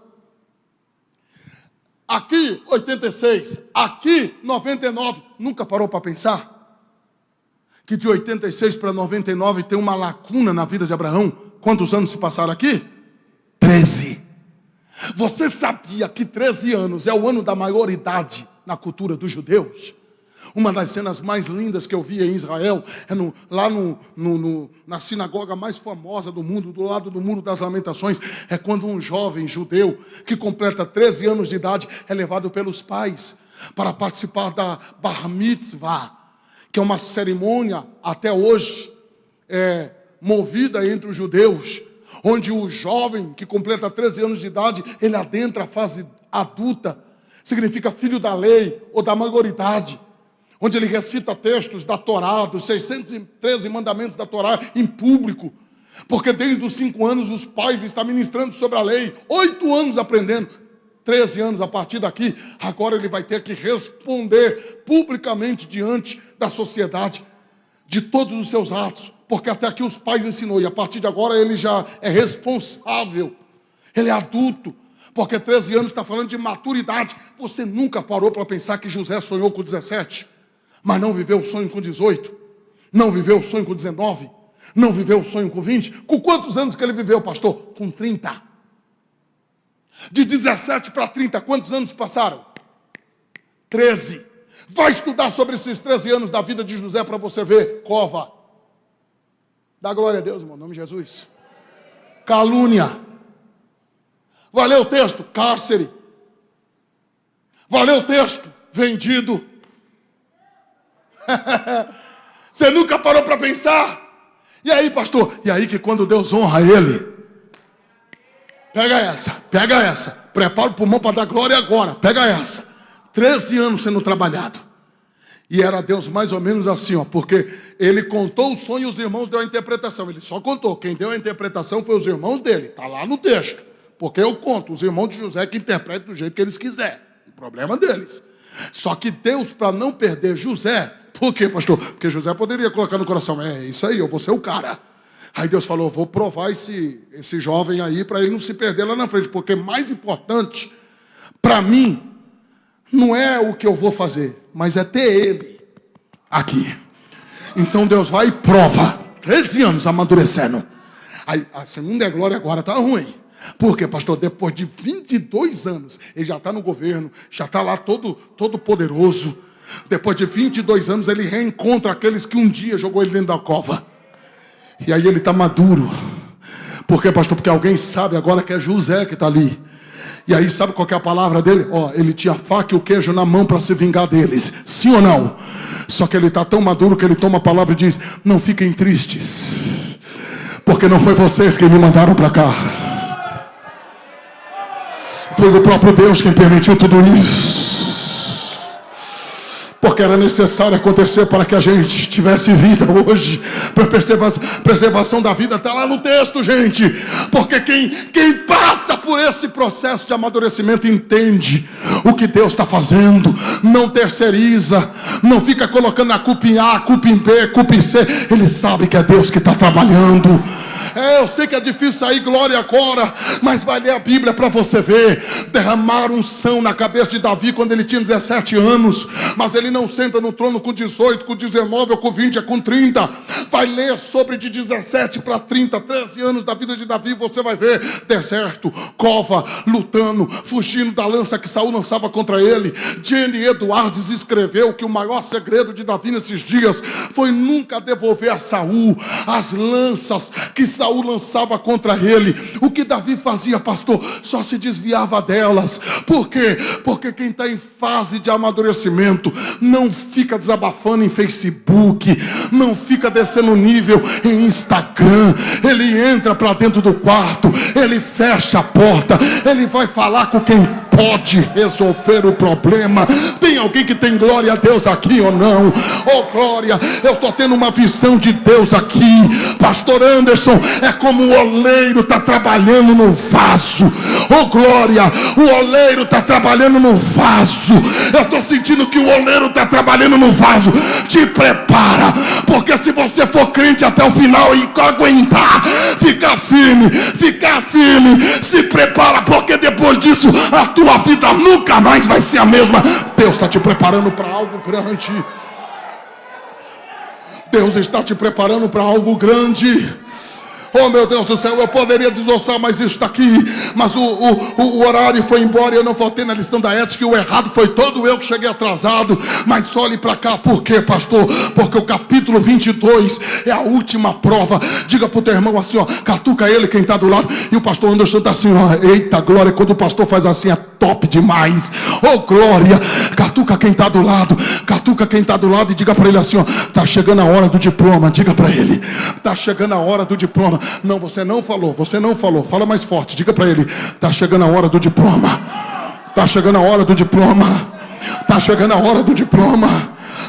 Aqui, 86. Aqui, 99. Nunca parou para pensar? Que de 86 para 99 tem uma lacuna na vida de Abraão. Quantos anos se passaram aqui? 13. Você sabia que 13 anos é o ano da maioridade na cultura dos judeus? Uma das cenas mais lindas que eu vi em Israel é na sinagoga mais famosa do mundo, do lado do Muro das Lamentações, é quando um jovem judeu que completa 13 anos de idade é levado pelos pais para participar da Bar Mitzvah, que é uma cerimônia até hoje movida entre os judeus, onde o jovem que completa 13 anos de idade, ele adentra a fase adulta, significa filho da lei ou da maioridade, onde ele recita textos da Torá, dos 613 mandamentos da Torá em público, porque desde os 5 anos os pais estão ministrando sobre a lei, 8 anos aprendendo, 13 anos a partir daqui, agora ele vai ter que responder publicamente diante da sociedade de todos os seus atos, porque até aqui os pais ensinou, e a partir de agora ele já é responsável, ele é adulto, porque 13 anos está falando de maturidade. Você nunca parou para pensar que José sonhou com 17, mas não viveu o sonho com 18, não viveu o sonho com 19, não viveu o sonho com 20, com quantos anos que ele viveu, pastor? Com 30. De 17 para 30, quantos anos passaram? 13. Vai estudar sobre esses 13 anos da vida de José para você ver. Cova. Dá glória a Deus, irmão, em nome de Jesus. Calúnia. Valeu o texto? Cárcere. Valeu o texto? Vendido. Você nunca parou para pensar? E aí, pastor? E aí que quando Deus honra ele, pega essa, prepara o pulmão para dar glória agora, pega essa, 13 anos sendo trabalhado, e era Deus mais ou menos assim, ó, porque ele contou o sonho e os irmãos deram a interpretação, ele só contou, quem deu a interpretação foi os irmãos dele, está lá no texto, porque eu conto, os irmãos de José que interpretam do jeito que eles quiserem, o problema deles, só que Deus, para não perder José, por quê, pastor? Porque José poderia colocar no coração, é isso aí, eu vou ser o cara. Aí Deus falou, vou provar esse jovem aí para ele não se perder lá na frente, porque mais importante para mim não é o que eu vou fazer, mas é ter ele aqui. Então Deus vai e prova, 13 anos amadurecendo. Aí a segunda glória agora está ruim. Por quê, pastor? Depois de 22 anos, ele já está no governo, já está lá todo poderoso. Depois de 22 anos, ele reencontra aqueles que um dia jogou ele dentro da cova. E aí ele está maduro. Por quê, pastor? Porque alguém sabe agora que é José que está ali. E aí sabe qual que é a palavra dele? Ele tinha a faca e o queijo na mão para se vingar deles. Sim ou não? Só que ele está tão maduro que ele toma a palavra e diz: não fiquem tristes, porque não foi vocês que me mandaram para cá. Foi o próprio Deus quem permitiu tudo isso. Porque era necessário acontecer para que a gente tivesse vida hoje. Para preservação da vida está lá no texto, gente. Porque quem passa por esse processo de amadurecimento entende o que Deus está fazendo. Não terceiriza, não fica colocando a culpa em A, a culpa em B, a culpa em C. Ele sabe que é Deus que está trabalhando. Eu sei que é difícil sair glória agora, mas vai ler a Bíblia para você ver. Derramaram unção na cabeça de Davi quando ele tinha 17 anos, mas ele não senta no trono com 18, com 19, ou com 20, é com 30. Vai ler sobre de 17 para 30, 13 anos da vida de Davi, você vai ver deserto, cova, lutando, fugindo da lança que Saul lançava contra ele. Jenny Edwards escreveu que o maior segredo de Davi nesses dias foi nunca devolver a Saul as lanças que Saul lançava contra ele. O que Davi fazia, pastor? Só se desviava delas. Por quê? Porque quem está em fase de amadurecimento não fica desabafando em Facebook, não fica descendo nível em Instagram. Ele entra para dentro do quarto, ele fecha a porta, ele vai falar com quem pode resolver o problema. Tem alguém que tem glória a Deus aqui ou não? Glória, eu estou tendo uma visão de Deus aqui. Pastor Anderson, é como o oleiro está trabalhando no vaso. Glória, o oleiro está trabalhando no vaso. Eu estou sentindo que o oleiro está trabalhando no vaso. Te prepara, porque se você for crente até o final e aguentar, ficar firme, se prepara, porque depois disso a tua vida nunca mais vai ser a mesma. Deus está te preparando para algo grande. Deus está te preparando para algo grande. Meu Deus do céu, eu poderia desossar mais isso daqui, mas o horário foi embora e eu não faltei na lição da ética, e o errado foi todo eu que cheguei atrasado. Mas olhe para cá, por quê, pastor? Porque o capítulo 22 é a última prova. Diga para o teu irmão assim, catuca ele, quem está do lado. E o pastor Anderson está assim, eita glória, quando o pastor faz assim é top demais. Glória, catuca quem está do lado, e diga para ele assim, está chegando a hora do diploma. Diga para ele, está chegando a hora do diploma. Não, você não falou, fala mais forte, diga para ele, está chegando a hora do diploma, está chegando a hora do diploma, está chegando a hora do diploma,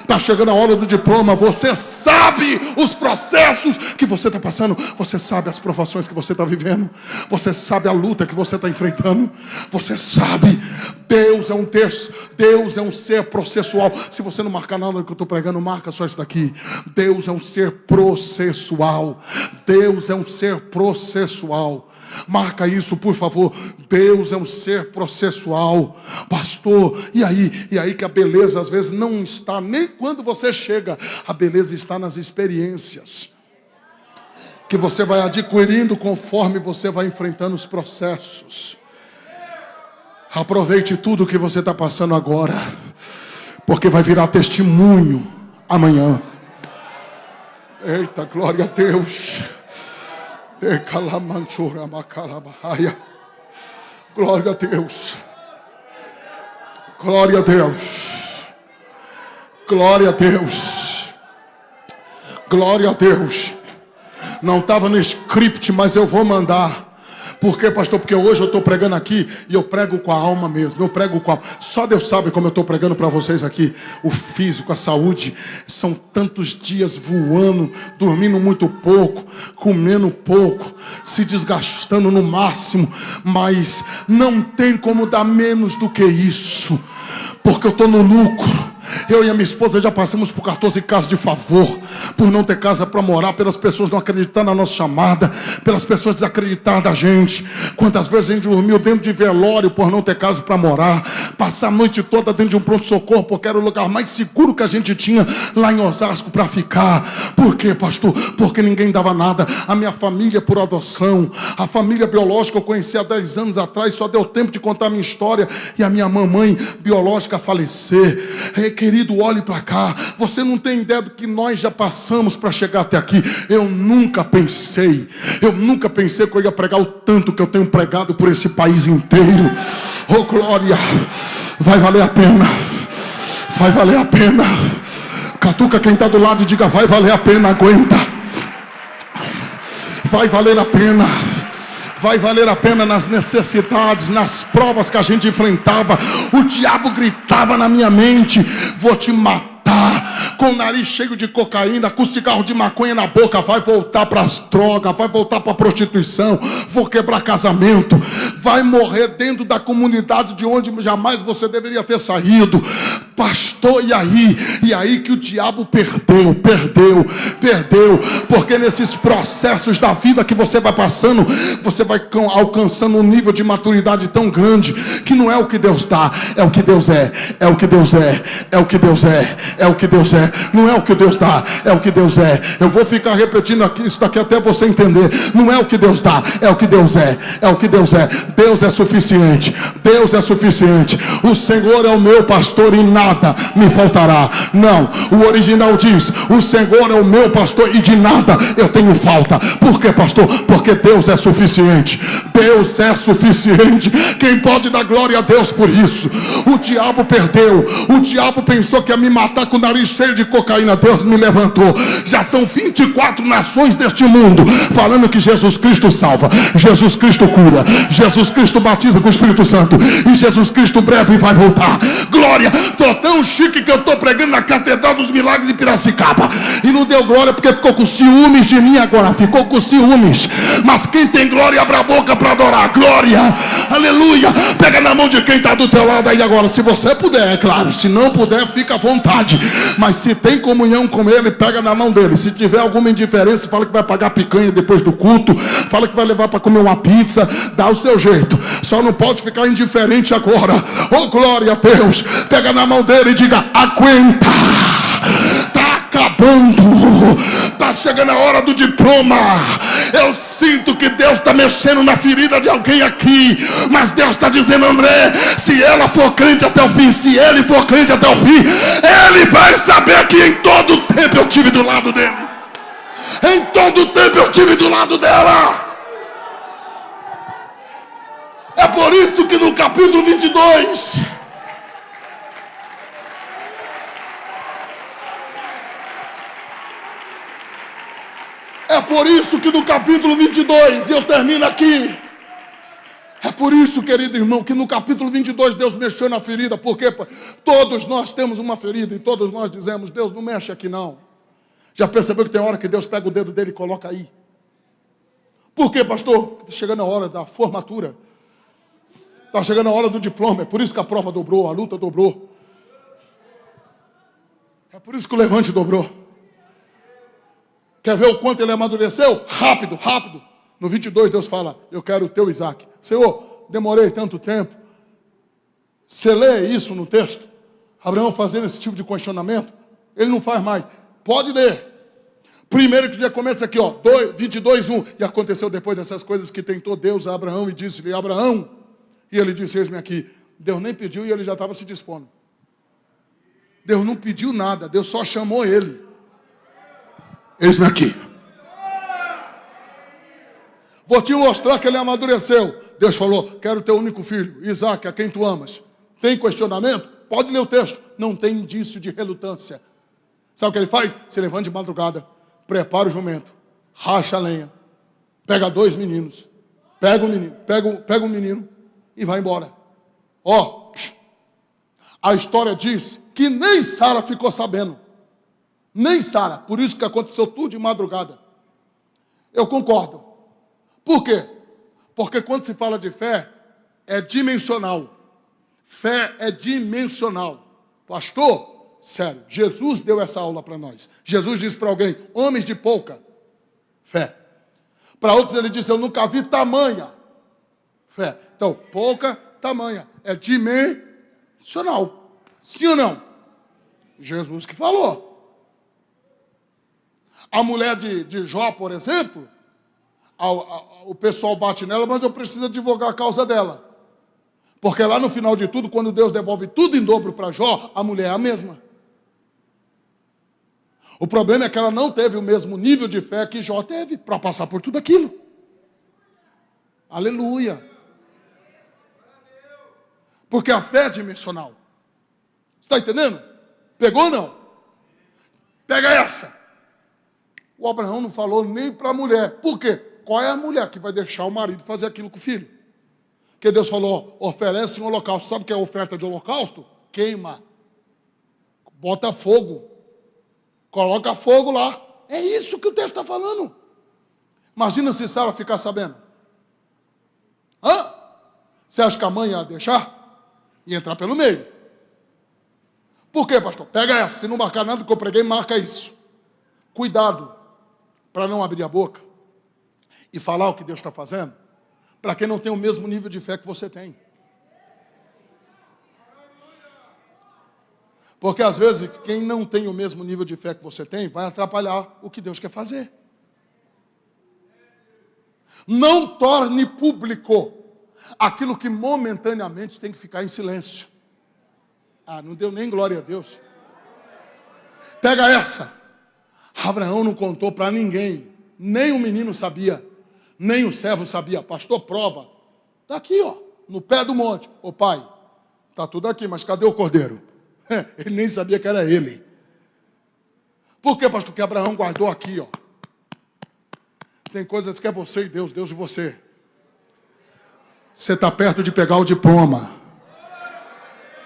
está chegando a hora do diploma. Você sabe os processos que você está passando, você sabe as provações que você está vivendo, você sabe a luta que você está enfrentando, você sabe. Deus é um ser processual. Se você não marcar nada do que eu estou pregando, marca só isso daqui. Deus é um ser processual. Deus é um ser processual. Marca isso, por favor. Deus é um ser processual. Pastor, e aí que a beleza às vezes não está nem quando você chega. A beleza está nas experiências que você vai adquirindo conforme você vai enfrentando os processos. Aproveite tudo que você está passando agora, porque vai virar testemunho amanhã. Eita, glória a Deus. Glória a Deus. Glória a Deus. Glória a Deus. Glória a Deus. Não estava no script, mas eu vou mandar. Por quê, pastor? Porque hoje eu estou pregando aqui e eu prego com a alma mesmo. Eu prego com a alma. Só Deus sabe como eu estou pregando para vocês aqui. O físico, a saúde. São tantos dias voando, dormindo muito pouco, comendo pouco, se desgastando no máximo. Mas não tem como dar menos do que isso. Porque eu estou no lucro. Eu e a minha esposa já passamos por 14 casas de favor, por não ter casa para morar, pelas pessoas não acreditar na nossa chamada, pelas pessoas desacreditar da gente. Quantas vezes a gente dormiu dentro de velório por não ter casa para morar, passar a noite toda dentro de um pronto-socorro porque era o lugar mais seguro que a gente tinha lá em Osasco para ficar. Por quê, pastor? Porque ninguém dava nada. A minha família por adoção, a família biológica eu conheci há 10 anos atrás, só deu tempo de contar a minha história e a minha mamãe biológica falecer. Querido, Querido, olhe para cá. Você não tem ideia do que nós já passamos para chegar até aqui. Eu nunca pensei que eu ia pregar o tanto que eu tenho pregado por esse país inteiro. Oh, glória! Vai valer a pena. Vai valer a pena. Catuca quem está do lado e diga: vai valer a pena, aguenta. Vai valer a pena. Vai valer a pena nas necessidades, nas provas que a gente enfrentava. O diabo gritava na minha mente: vou te matar. Com o nariz cheio de cocaína, com cigarro de maconha na boca, vai voltar para as drogas, vai voltar para a prostituição, vou quebrar casamento, vai morrer dentro da comunidade de onde jamais você deveria ter saído. Pastor, e aí que o diabo perdeu, porque nesses processos da vida que você vai passando, você vai alcançando um nível de maturidade tão grande, que não é o que Deus dá, é o que Deus é, é o que Deus é, é o que Deus é, é o que Deus é, não é o que Deus dá, é o que Deus é. Eu vou ficar repetindo aqui, isso daqui até você entender. Não é o que Deus dá, é o que Deus é, é o que Deus é. Deus é suficiente, Deus é suficiente. O Senhor é o meu pastor e nada me faltará. Não, o original diz: o Senhor é o meu pastor e de nada eu tenho falta. Por quê, pastor? Porque Deus é suficiente. Deus é suficiente. Quem pode dar glória a Deus por isso? O diabo perdeu. O diabo pensou que ia me matar com o nariz cheio de cocaína. Deus me levantou. Já são 24 nações deste mundo falando que Jesus Cristo salva, Jesus Cristo cura, Jesus Cristo batiza com o Espírito Santo, e Jesus Cristo breve vai voltar. Glória! Tô tão chique que eu tô pregando na Catedral dos Milagres em Piracicaba, e não deu glória porque ficou com ciúmes de mim agora, ficou com ciúmes. Mas quem tem glória, abre a boca para adorar. Glória, aleluia. Pega na mão de quem está do teu lado aí agora, se você puder, é claro. Se não puder, fica à vontade, mas se tem comunhão com ele, pega na mão dele. Se tiver alguma indiferença, fala que vai pagar picanha depois do culto, fala que vai levar para comer uma pizza, dá o seu jeito, só não pode ficar indiferente agora. Oh, glória a Deus. Pega na mão dele e diga: aguenta, tá acabando, tá chegando a hora do diploma. Eu sinto que Deus está mexendo na ferida de alguém aqui, mas Deus está dizendo: André, se ela for crente até o fim, se ele for crente até o fim, ele vai saber que em todo o tempo eu tive do lado dele, em todo o tempo eu tive do lado dela. É por isso que no capítulo 22, é por isso que no capítulo 22, e eu termino aqui, é por isso, querido irmão, que no capítulo 22 Deus mexeu na ferida, porque todos nós temos uma ferida, e todos nós dizemos: Deus, não mexe aqui não. Já percebeu que tem hora que Deus pega o dedo dele e coloca aí? Por quê, pastor? Está chegando a hora da formatura, está chegando a hora do diploma, é por isso que a prova dobrou, a luta dobrou, é por isso que o levante dobrou. Quer ver o quanto ele amadureceu? Rápido, rápido. No 22 Deus fala: eu quero o teu Isaac. Senhor, demorei tanto tempo. Você lê isso no texto? Abraão fazendo esse tipo de questionamento? Ele não faz mais. Pode ler. Primeiro que já começa aqui, ó, 22:1. E aconteceu depois dessas coisas que tentou Deus a Abraão e disse-lhe: Abraão. E ele disse: eis-me aqui. Deus nem pediu e ele já estava se dispondo. Deus não pediu nada, Deus só chamou ele. Eis-me aqui. Vou te mostrar que ele amadureceu. Deus falou: quero teu único filho, Isaac, a quem tu amas. Tem questionamento? Pode ler o texto. Não tem indício de relutância. Sabe o que ele faz? Se levanta de madrugada, prepara o jumento, racha a lenha, pega 2 meninos, pega um menino e vai embora. Ó, a história diz que nem Sara ficou sabendo. Nem Sara. Por isso que aconteceu tudo de madrugada. Eu concordo. Por quê? Porque quando se fala de fé, é dimensional. Fé é dimensional. Pastor, sério, Jesus deu essa aula para nós. Jesus disse para alguém: homens de pouca fé. Para outros ele disse: eu nunca vi tamanha fé. Então, pouca, tamanha. É dimensional. Sim ou não? Jesus que falou. A mulher de Jó, por exemplo, o pessoal bate nela, mas eu preciso advogar a causa dela. Porque lá no final de tudo, quando Deus devolve tudo em dobro para Jó, a mulher é a mesma. O problema é que ela não teve o mesmo nível de fé que Jó teve para passar por tudo aquilo. Aleluia. Porque a fé é dimensional. Está entendendo? Pegou ou não? Pega essa. O Abraão não falou nem para a mulher. Por quê? Qual é a mulher que vai deixar o marido fazer aquilo com o filho? Porque Deus falou, oferece um holocausto. Sabe o que é a oferta de holocausto? Queima. Bota fogo. Coloca fogo lá. É isso que o texto está falando. Imagina se Sara ficar sabendo. Hã? Você acha que a mãe ia deixar? Ia entrar pelo meio. Por quê, pastor? Pega essa. Se não marcar nada que eu preguei, marca isso. Cuidado para não abrir a boca e falar o que Deus está fazendo para quem não tem o mesmo nível de fé que você tem. Porque às vezes quem não tem o mesmo nível de fé que você tem vai atrapalhar o que Deus quer fazer. Não torne público aquilo que momentaneamente tem que ficar em silêncio. Ah, não deu nem glória a Deus. Pega essa. Abraão não contou para ninguém. Nem o menino sabia. Nem o servo sabia. Pastor, prova. Está aqui, ó, no pé do monte. Ô pai, está tudo aqui, mas cadê o cordeiro? Ele nem sabia que era ele. Por quê, pastor? Porque Abraão guardou aqui, ó. Tem coisas que é você e Deus, Deus e você. Você está perto de pegar o diploma.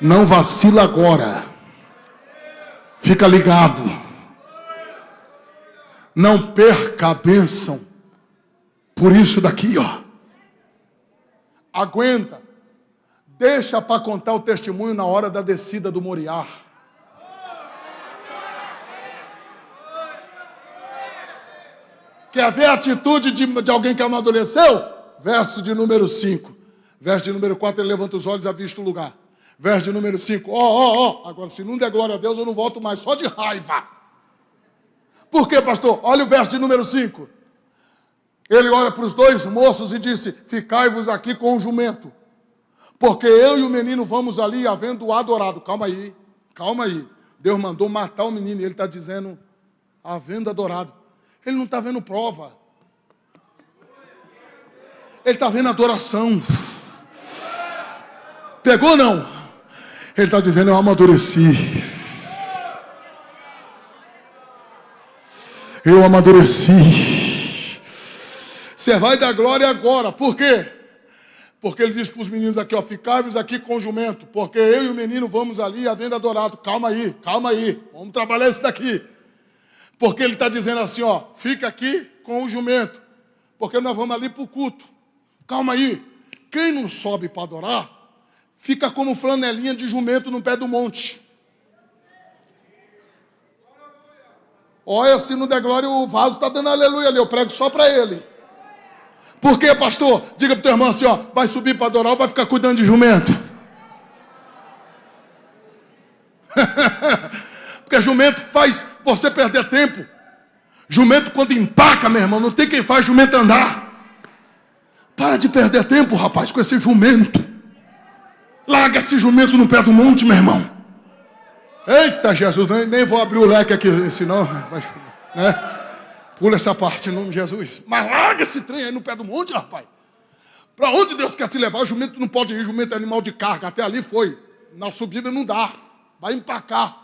Não vacila agora. Fica ligado. Não perca a bênção. Por isso daqui, ó. Aguenta. Deixa para contar o testemunho na hora da descida do Moriá. Quer ver a atitude de alguém que amadureceu? Verso de número 5. Verso de número 4, ele levanta os olhos e avista o lugar. Verso de número 5. Agora, se não der glória a Deus, eu não volto mais, só de raiva. Por quê, pastor? Olha o verso de número 5. Ele olha para os dois moços e disse, ficai-vos aqui com o jumento, porque eu e o menino vamos ali havendo adorado. Calma aí, calma aí. Deus mandou matar o menino e ele está dizendo, havendo adorado. Ele não está vendo prova. Ele está vendo adoração. Pegou ou não? Ele está dizendo, eu amadureci. Eu amadureci. Você vai dar glória agora. Por quê? Porque ele diz para os meninos aqui, ó, ficai-vos aqui com o jumento, porque eu e o menino vamos ali havendo adorado. Calma aí, vamos trabalhar isso daqui. Porque ele está dizendo assim, ó, fica aqui com o jumento, porque nós vamos ali para o culto. Calma aí, quem não sobe para adorar, fica como flanelinha de jumento no pé do monte. Olha, se não der glória, o vaso está dando aleluia ali, eu prego só para ele. Por quê, pastor? Diga para o teu irmão assim, ó, vai subir para adorar ou vai ficar cuidando de jumento? Porque jumento faz você perder tempo. Jumento quando empaca, meu irmão, não tem quem faz jumento andar. Para de perder tempo, rapaz, com esse jumento. Larga esse jumento no pé do monte, meu irmão. Eita, Jesus, nem vou abrir o leque aqui, senão vai, né? Pula essa parte em nome de Jesus. Mas larga esse trem aí no pé do monte, rapaz. Para onde Deus quer te levar? O jumento não pode ir, jumento é animal de carga. Até ali foi. Na subida não dá. Vai empacar.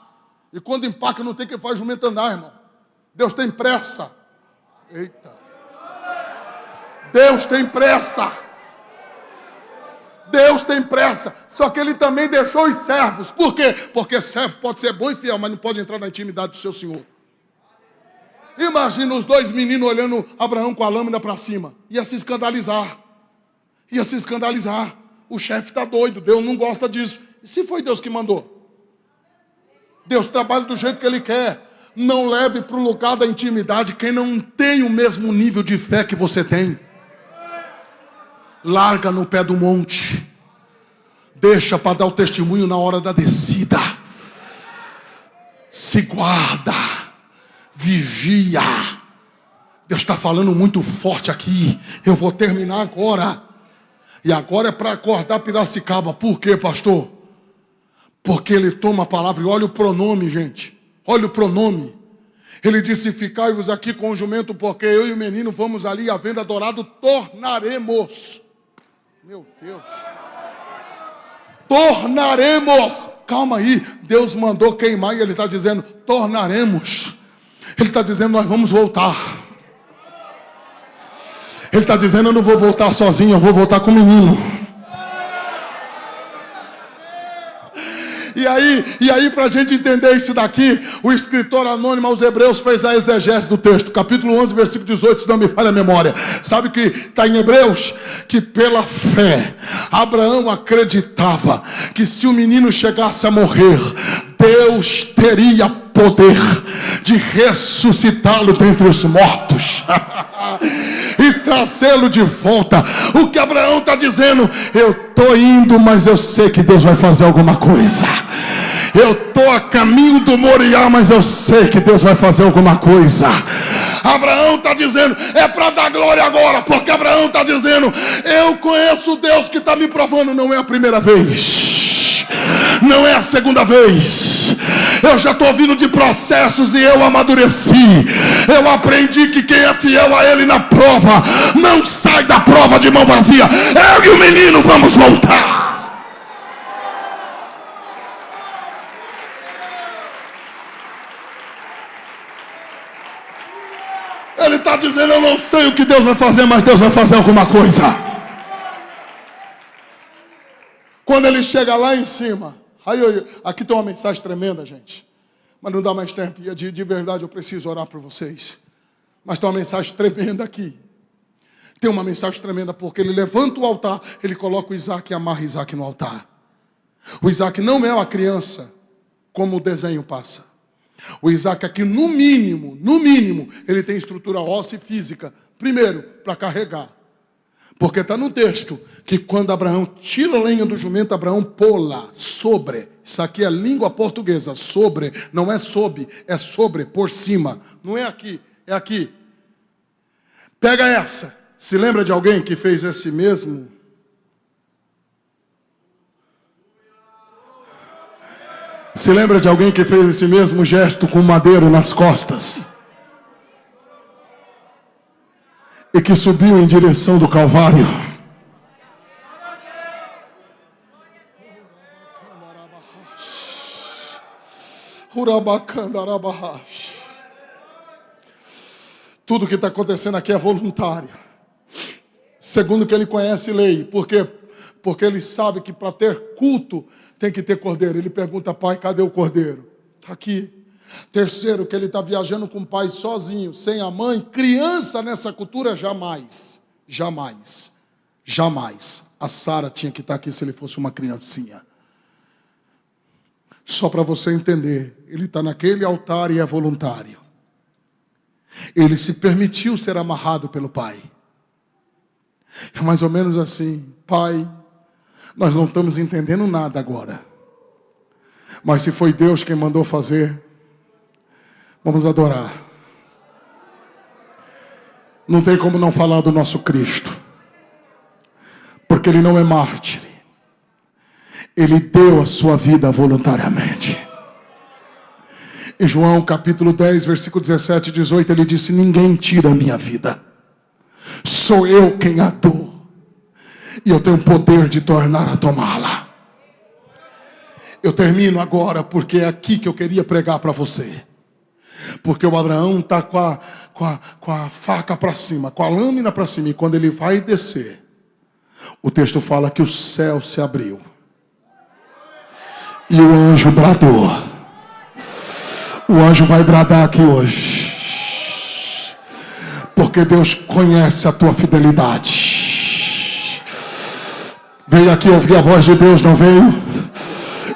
E quando empaca não tem quem faz jumento andar, irmão. Deus tem pressa. Eita. Deus tem pressa. Deus tem pressa. Só que ele também deixou os servos. Por quê? Porque servo pode ser bom e fiel, mas não pode entrar na intimidade do seu Senhor. Imagina os dois meninos olhando Abraão com a lâmina para cima. Ia se escandalizar. Ia se escandalizar. O chefe está doido. Deus não gosta disso. E se foi Deus que mandou? Deus trabalha do jeito que Ele quer. Não leve para o lugar da intimidade quem não tem o mesmo nível de fé que você tem. Larga no pé do monte. Deixa para dar o testemunho na hora da descida. Se guarda. Vigia. Deus está falando muito forte aqui. Eu vou terminar agora. E agora é para acordar Piracicaba. Por quê, pastor? Porque ele toma a palavra. E olha o pronome, gente. Olha o pronome. Ele disse: ficai-vos aqui com o jumento, porque eu e o menino vamos ali, havendo adorado, tornaremos. Meu Deus. Tornaremos. Calma aí, Deus mandou queimar e Ele está dizendo: tornaremos. Ele está dizendo: nós vamos voltar. Ele está dizendo: eu não vou voltar sozinho, eu vou voltar com o menino. E aí, para a gente entender isso daqui, o escritor anônimo aos Hebreus fez a exegese do texto, capítulo 11, versículo 18, se não me falha a memória. Sabe o que está em Hebreus? Que pela fé, Abraão acreditava que se o menino chegasse a morrer, Deus teria poder de ressuscitá-lo dentre os mortos e trazê-lo de volta. O que Abraão está dizendo: eu estou indo, mas eu sei que Deus vai fazer alguma coisa. Eu estou a caminho do Moriá, mas eu sei que Deus vai fazer alguma coisa. Abraão está dizendo: é para dar glória agora, porque Abraão está dizendo: eu conheço o Deus que está me provando. Não é a primeira vez, não é a segunda vez. Eu já estou vindo de processos e eu amadureci. Eu aprendi que quem é fiel a Ele na prova não sai da prova de mão vazia. Eu e o menino vamos voltar. Ele está dizendo: eu não sei o que Deus vai fazer, mas Deus vai fazer alguma coisa. Quando ele chega lá em cima, aqui tem uma mensagem tremenda, gente, mas não dá mais tempo. E de verdade eu preciso orar por vocês. Mas tem uma mensagem tremenda aqui. Tem uma mensagem tremenda, porque ele levanta o altar, ele coloca o Isaac e amarra Isaac no altar. O Isaac não é uma criança, como o desenho passa. O Isaac aqui, no mínimo, ele tem estrutura óssea e física. Primeiro, para carregar. Porque está no texto que quando Abraão tira a lenha do jumento, Abraão pula sobre. Isso aqui é língua portuguesa. Sobre, não é sob, é sobre, por cima. Não é aqui, é aqui. Pega essa. Se lembra de alguém que fez esse mesmo? Se lembra de alguém que fez esse mesmo gesto com madeiro nas costas? E que subiu em direção do Calvário? Tudo que está acontecendo aqui é voluntário. Segundo que ele conhece lei. Por quê? Porque ele sabe que para ter culto tem que ter cordeiro. Ele pergunta: pai, cadê o cordeiro? Está aqui. Terceiro, que ele está viajando com o pai sozinho, sem a mãe. Criança nessa cultura, jamais. A Sara tinha que estar aqui se ele fosse uma criancinha. Só para você entender, ele está naquele altar e é voluntário. Ele se permitiu ser amarrado pelo pai. É mais ou menos assim: pai, nós não estamos entendendo nada agora, mas se foi Deus quem mandou fazer, vamos adorar. Não tem como não falar do nosso Cristo, porque Ele não é mártir. Ele deu a sua vida voluntariamente. Em João capítulo 10, versículo 17 e 18, ele disse: ninguém tira a minha vida, sou eu quem a dou, e eu tenho poder de tornar a tomá-la. Eu termino agora, porque é aqui que eu queria pregar para você. Porque o Abraão está com a faca para cima, com a lâmina para cima. E quando ele vai descer, o texto fala que o céu se abriu. E o anjo bradou. O anjo vai bradar aqui hoje. Porque Deus conhece a tua fidelidade. Veio aqui ouvir a voz de Deus, não veio?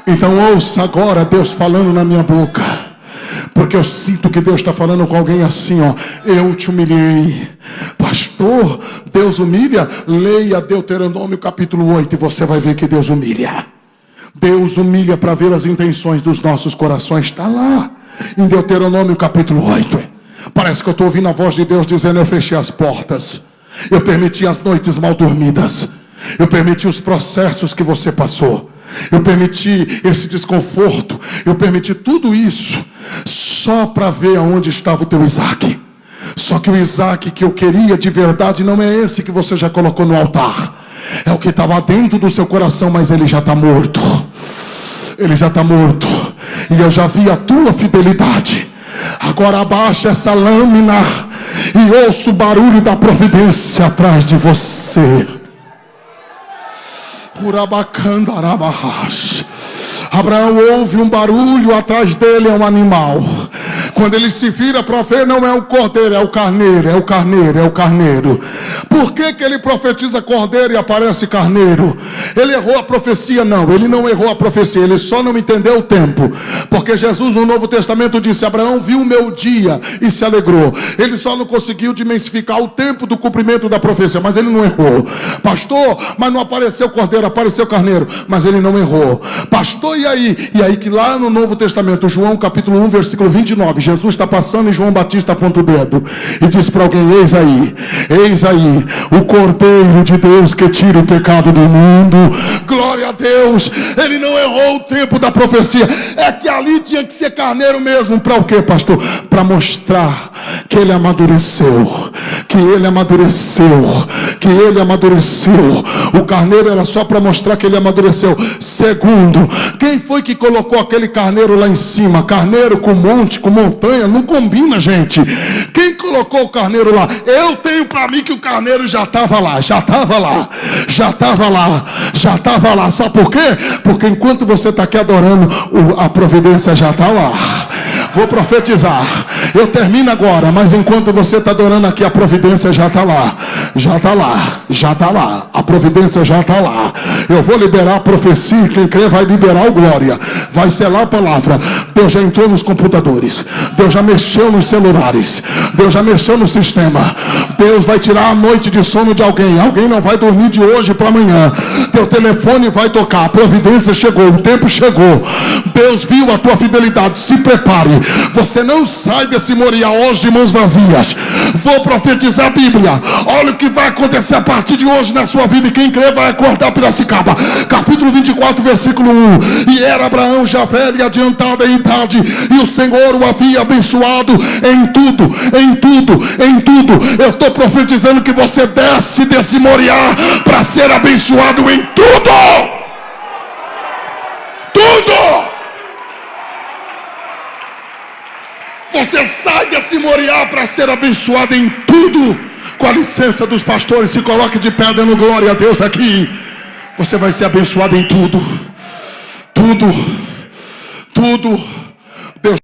Então ouça agora Deus falando na minha boca. Porque eu sinto que Deus está falando com alguém assim, ó: eu te humilhei. Pastor, Deus humilha? Leia Deuteronômio capítulo 8 e você vai ver que Deus humilha. Deus humilha para ver as intenções dos nossos corações. Está lá em Deuteronômio capítulo 8. Parece que eu estou ouvindo a voz de Deus dizendo: eu fechei as portas, eu permiti as noites mal dormidas, eu permiti os processos que você passou, eu permiti esse desconforto, eu permiti tudo isso só para ver aonde estava o teu Isaac. Só que o Isaac que eu queria de verdade não é esse que você já colocou no altar. É o que estava dentro do seu coração, mas ele já está morto. Ele já está morto. E eu já vi a tua fidelidade. Agora abaixa essa lâmina e ouça o barulho da providência atrás de você. Abraão ouve um barulho, atrás dele é um animal. Quando ele se vira para ver, não é o cordeiro, é o carneiro, é o carneiro, é o carneiro. Por que ele profetiza cordeiro e aparece carneiro? Ele errou a profecia? Não, ele não errou a profecia, ele só não entendeu o tempo. Porque Jesus no Novo Testamento disse: Abraão viu o meu dia e se alegrou. Ele só não conseguiu dimensificar o tempo do cumprimento da profecia, mas ele não errou. Pastor, mas não apareceu cordeiro, apareceu carneiro, mas ele não errou. Pastor, e aí? E aí que lá no Novo Testamento, João capítulo 1, versículo 29, Jesus está passando e João Batista aponta o dedo e diz para alguém: eis aí, o Cordeiro de Deus que tira o pecado do mundo. Glória a Deus. Ele não errou o tempo da profecia. É que ali tinha que ser carneiro mesmo. Para o quê, pastor? Para mostrar que ele amadureceu, que ele amadureceu, que ele amadureceu. O carneiro era só para mostrar que ele amadureceu. Segundo, quem foi que colocou aquele carneiro lá em cima? Carneiro com monte, com montanha, não combina, gente. Quem colocou o carneiro lá? Eu tenho para mim que o carneiro já estava lá. Sabe por quê? Porque enquanto você está aqui adorando, a providência já está lá. Vou profetizar. Eu termino agora, mas enquanto você está adorando aqui, a providência já está lá. A providência já está lá. Eu vou liberar a profecia. Quem crê vai liberar o glória. Vai selar a palavra. Deus já entrou nos computadores. Deus já mexeu nos celulares. Deus já mexeu no sistema. Deus vai tirar a noite de sono de alguém. Alguém não vai dormir de hoje para amanhã. Teu telefone vai tocar. A providência chegou. O tempo chegou. Deus viu a tua fidelidade. Se prepare. Você não sai desse Moriá hoje de mãos vazias. Vou profetizar a Bíblia. Olha o que vai acontecer a partir de hoje na sua vida. E quem crê vai acordar Piracicaba. Capítulo 24, versículo 1. E era Abraão já velho e adiantado em idade, e o Senhor o havia abençoado em tudo. Eu estou profetizando que você desce desse Moriá para ser abençoado em tudo. Você sai desse Moriá para ser abençoado em tudo. Com a licença dos pastores, se coloque de pé dando glória a Deus aqui. Você vai ser abençoado em tudo. Deus